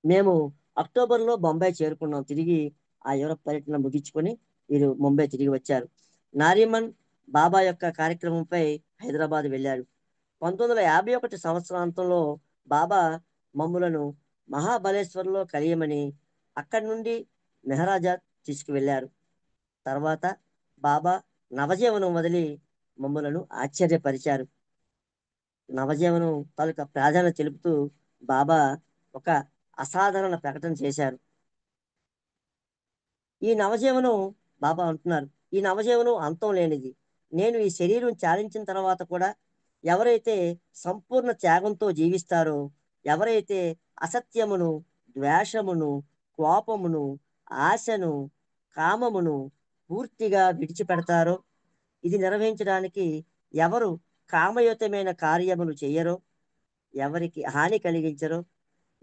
మేము అక్టోబర్లో బొంబాయి చేరుకున్నాం. తిరిగి ఆ యూరప్ పర్యటన ముగించుకొని వీరు ముంబై తిరిగి వచ్చారు. నారిమన్ బాబా యొక్క కార్యక్రమంపై హైదరాబాద్ వెళ్ళాడు. 1951 సంవత్సరాంతంలో బాబా మమ్ములను మహాబలేశ్వర్లో కలియమని అక్కడి నుండి మెహరాజా తీసుకువెళ్ళారు. తర్వాత బాబా నవజీవనం వదిలి మమ్ములను ఆశ్చర్యపరిచారు. నవజీవనం తాలూకా ప్రాధాన్యత తెలుపుతూ బాబా ఒక అసాధారణ ప్రకటన చేశారు. ఈ నవజీవనం బాబా అంటున్నారు, ఈ నవజీవనం అంతం లేనిది. నేను ఈ శరీరం చాలించిన తర్వాత కూడా ఎవరైతే సంపూర్ణ త్యాగంతో జీవిస్తారో, ఎవరైతే అసత్యమును, ద్వేషమును, కోపమును, ఆశను, కామమును పూర్తిగా విడిచిపెడతారో, ఇది నిర్వహించడానికి ఎవరు కామయుతమైన కార్యములు చెయ్యరో, ఎవరికి హాని కలిగించరో,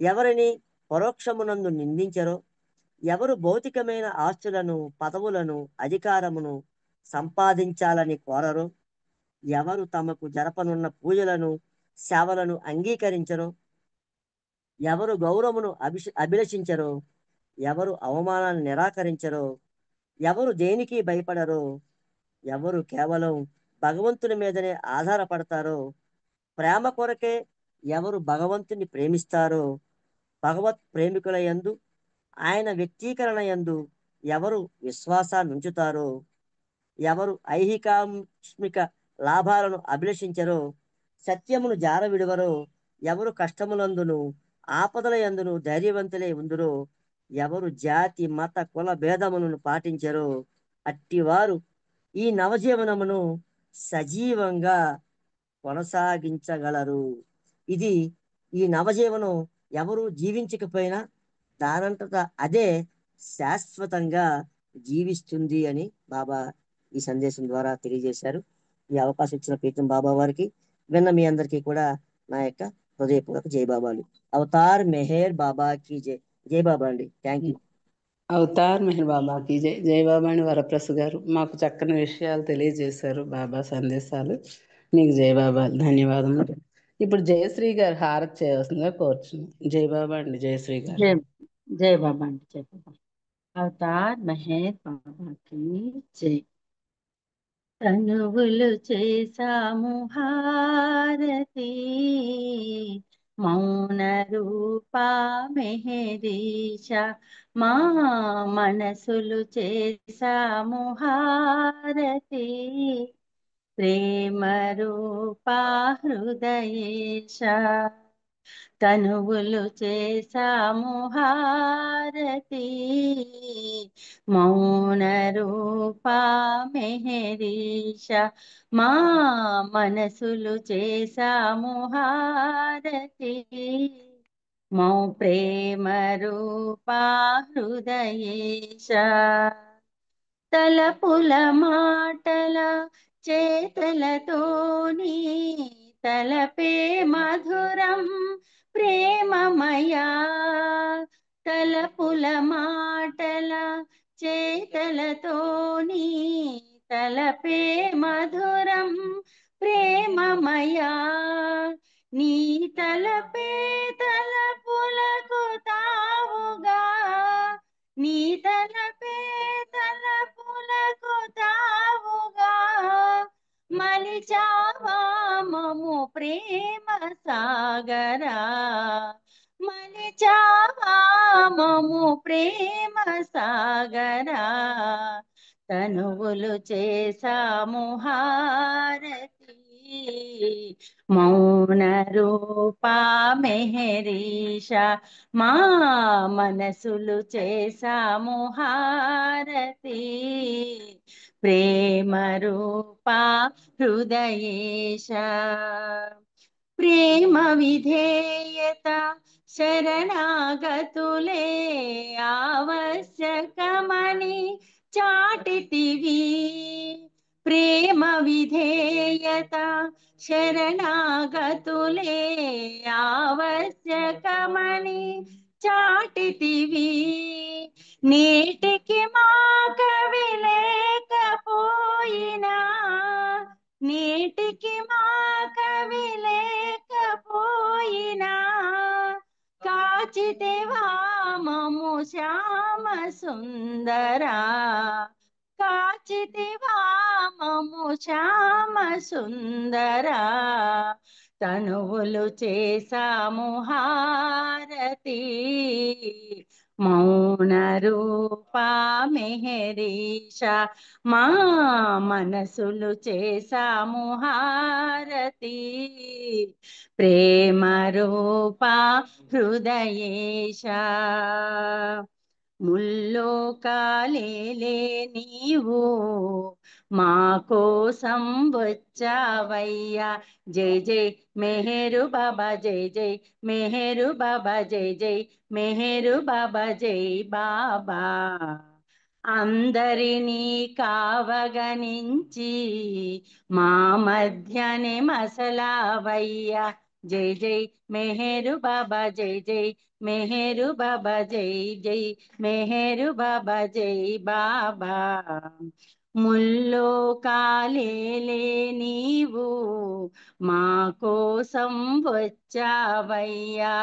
ఎవరిని పరోక్షమునందు నిందించరో, ఎవరు భౌతికమైన ఆస్తులను, పదవులను, అధికారమును సంపాదించాలని కోరరో, ఎవరు తమకు జరపనున్న పూజలను, సేవలను అంగీకరించరో, ఎవరు గౌరవమును అభిలషించరో, ఎవరు అవమానాన్ని నిరాకరించరో, ఎవరు దేనికి భయపడరో, ఎవరు కేవలం భగవంతుని మీదనే ఆధారపడతారో, ప్రేమ కొరకే ఎవరు భగవంతుని ప్రేమిస్తారో, భగవత్ ప్రేమికుల యందు ఆయన వ్యక్తీకరణ యందు ఎవరు విశ్వాసాన్ని ఉంచుతారో, ఎవరు ఐహికాత్మిక లాభాలను అభిలషించరో, సత్యమును జార విడువరో, ఎవరు కష్టములందును ఆపదల యందును ధైర్యవంతులై ఉందురో, ఎవరు జాతి మత కుల భేదములను పాటించరో, అట్టివారు ఈ నవజీవనమును సజీవంగా కొనసాగించగలరు. ఇది ఈ నవజీవనం ఎవరు జీవించకపోయినా దానంతట అదే శాశ్వతంగా జీవిస్తుంది అని బాబా ఈ సందేశం ద్వారా తెలియజేశారు. ఈ అవకాశం ఇచ్చిన ప్రీతం బాబా వారికి, విన్న మీ అందరికీ కూడా నా యొక్క హృదయపూర్వక జై బాబాలు. అవతార్ మెహర్ బాబాకి జై. జై బాబా అండి. Thank you. అవతార్ మెహర్ బాబాకి జై. జై బాబా అని వరప్రసాద్ గారు మాకు చక్కని విషయాలు తెలియజేశారు. బాబా సందేశాలు. మీకు జై బాబా, ధన్యవాదములు. ఇప్పుడు జయశ్రీ గారు హారతి చేయవలసిందిగా కోరుచున్నాం. జై బాబా అండి. జయశ్రీ గారు. జై జై బాబా అండి. జై బాబా. అవతార్ మెహర్ బాబాకి జై. తనువులు చేసాము హారతి, మౌన రూపా మెహరీష, మా మనసులు చేసాము హారతి, ప్రేమ రూపా హృదయేశ. తనువులు చేసాము హారతి, మౌన రూపా మెహరీష, మా మనసులు చేసాము హారతి, మౌ ప్రేమ రూపా హృదయేశ. తలపుల మాటల చేతలతోని తలపే మధురం ప్రేమమయా. తలపుల మాటల చేతలతోని తలపే మధురం ప్రేమమయా. నీ తలపే తలపులకు తావుగా, నీ తలపే తలపులకు తావుగా, మలిచావా మము ప్రేమ సాగరా, మలిచావా మము ప్రేమ సాగరా. తనువులు చేసాము హారతి, మౌన రూపా మెహరీష, మా మనసులు చేసాము హారతి, ప్రేమ రూపా హృదయేశ. ప్రేమ విధేయత శరణాగతులే ఆవశ్యకమని చాటితివి, ప్రేమ విధేయత శరణాగతులే ఆవశ్యకమని చాటితివి. నేటికి మా కవి లేకపోయినా, నేటికి మా కవి లేకపోయినా, కాచితేవా మము శ్యామ సుందరా, కాచితివా మము శ్యామ సుందరా. తనువులు చేసాము హారతి, మౌన రూపా మెహరీష, మా మనసులు చేసాము హారతి, ప్రేమ రూపా హృదయేశ. ముల్లోకాలేలే నీవు మా కోసం వచ్చావయ్యా. జై జై మెహరు బాబా, జై జై మెహరు బాబా, జై జై మెహరు బాబా, జై బాబా. అందరినీ కావగనించి మా మధ్యనే మసలావయ్యా. జై జై మెహరు బాబా, జై జై మెహరు బాబా, జై జై మెహరు బాబా, జై బాబా. ముల్లోకాలేలే నీవు మా కోసం వచ్చావయ్యా.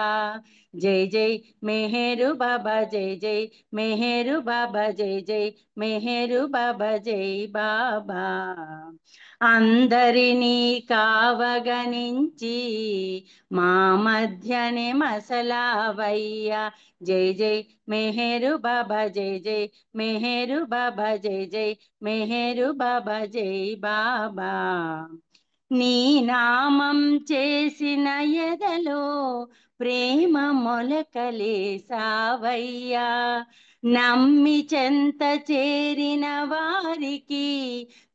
జై జై మెహరు బాబా, జై జై మెహరు బాబా, జై జై మెహరు బాబా, జై బాబా. అందరినీ కావగనించి మా మధ్యనే మసలావయ్యా. జై జై మెహరు బాబా, జై జై మెహరు బాబా, జై జై మెహరు బాబా, జై బాబా. నీ నామం చేసిన ఎదలో ప్రేమ మొలకలేసావయ్యా. నమ్మి చెంత చేరిన వారికి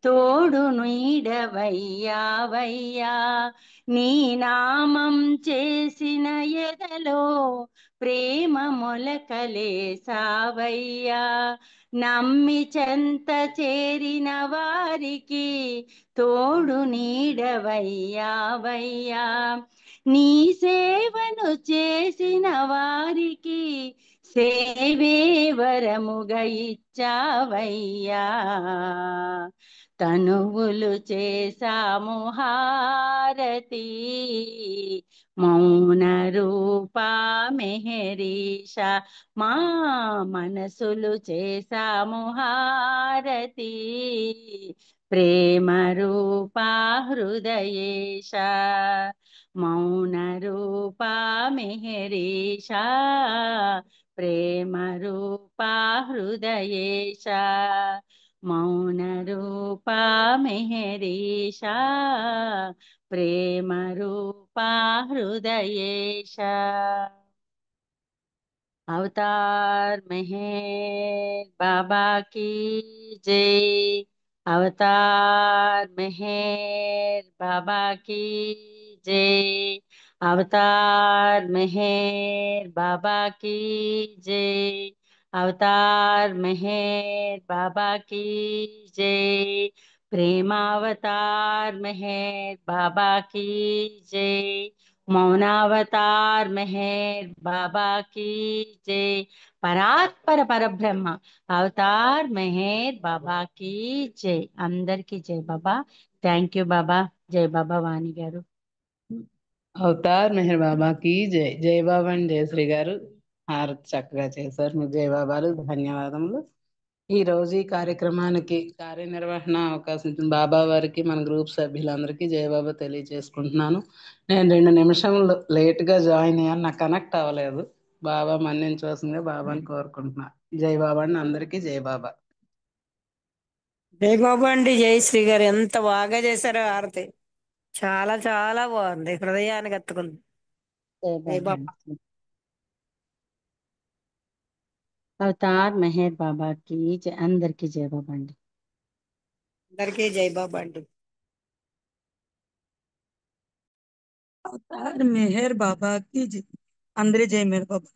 తోడు నీడవయ్యావయ్యా. నీ నామం చేసిన ఎదలో ప్రేమ మొలకలేసావయ్యా. నమ్మి చెంత చేరిన వారికి తోడు నీడవయ్యావయ్యా. నీ సేవను చేసిన వారికి సేవే వరముగా ఇచ్చావయ్యా. తనువులు చేసాము హారతి, మౌన రూపా మెహరీషా. మా మనసులు చేసాము హారతి, ప్రేమ రూపా హృదయేశ. మౌన రూపా మెహరీషా, ప్రేమ రూపా హృదయేశ. మౌన రూపా మెహరీషా, ప్రేమ రూపా హృదయేశ. अवतार मेहर बाबा की जय। अवतार मेहर बाबा की जय। अवतार मेहर बाबा की जय। अवतार मेहर बाबा की जय। प्रेमावतार मेहर बाबा की जय। मौनावतार मेहर बाबा की जय। పరాత్పర పరబ్రహ్మ అవతార్ మెహర్ బాబా की జై. అందరికి జై బాబా. థ్యాంక్ యూ బాబా. జై బాబా వాణి గారు. అవతార్ మెహర్ బాబాకి జై. జై బాబా అండి జయశ్రీ గారు. హారతి చక్కగా చేశారు. మీకు జై బాబాలు ధన్యవాదములు. ఈ రోజు ఈ కార్యక్రమానికి కార్యనిర్వహణ అవకాశం ఇచ్చిన బాబా వారికి మన గ్రూప్ సభ్యులందరికీ జై బాబా తెలియజేసుకుంటున్నాను. నేను 2 నిమిషంలు లేట్గా జాయిన్ అయ్యాను, నాకు కనెక్ట్ అవ్వలేదు. బాబా మన్నించవలసిందిగా బాబాని కోరుకుంటున్నా. జై బాబా అండి, అందరికీ జై బాబా. జై బాబా అండి. జై శ్రీ గారు ఎంత బాగా చేశారో హారతి. చాలా చాలా బాగుంది, హృదయానికి హత్తుకుంది. జై జై బాబా. బాబా. అవతార్ మెహర్ బాబాకి జై. అందరికి జై బాబా అండి. అందరికీ జై బాబా అండి. అవతార్ మెహర్ బాబా की जय. అందరి జై మెహర్ బాబా.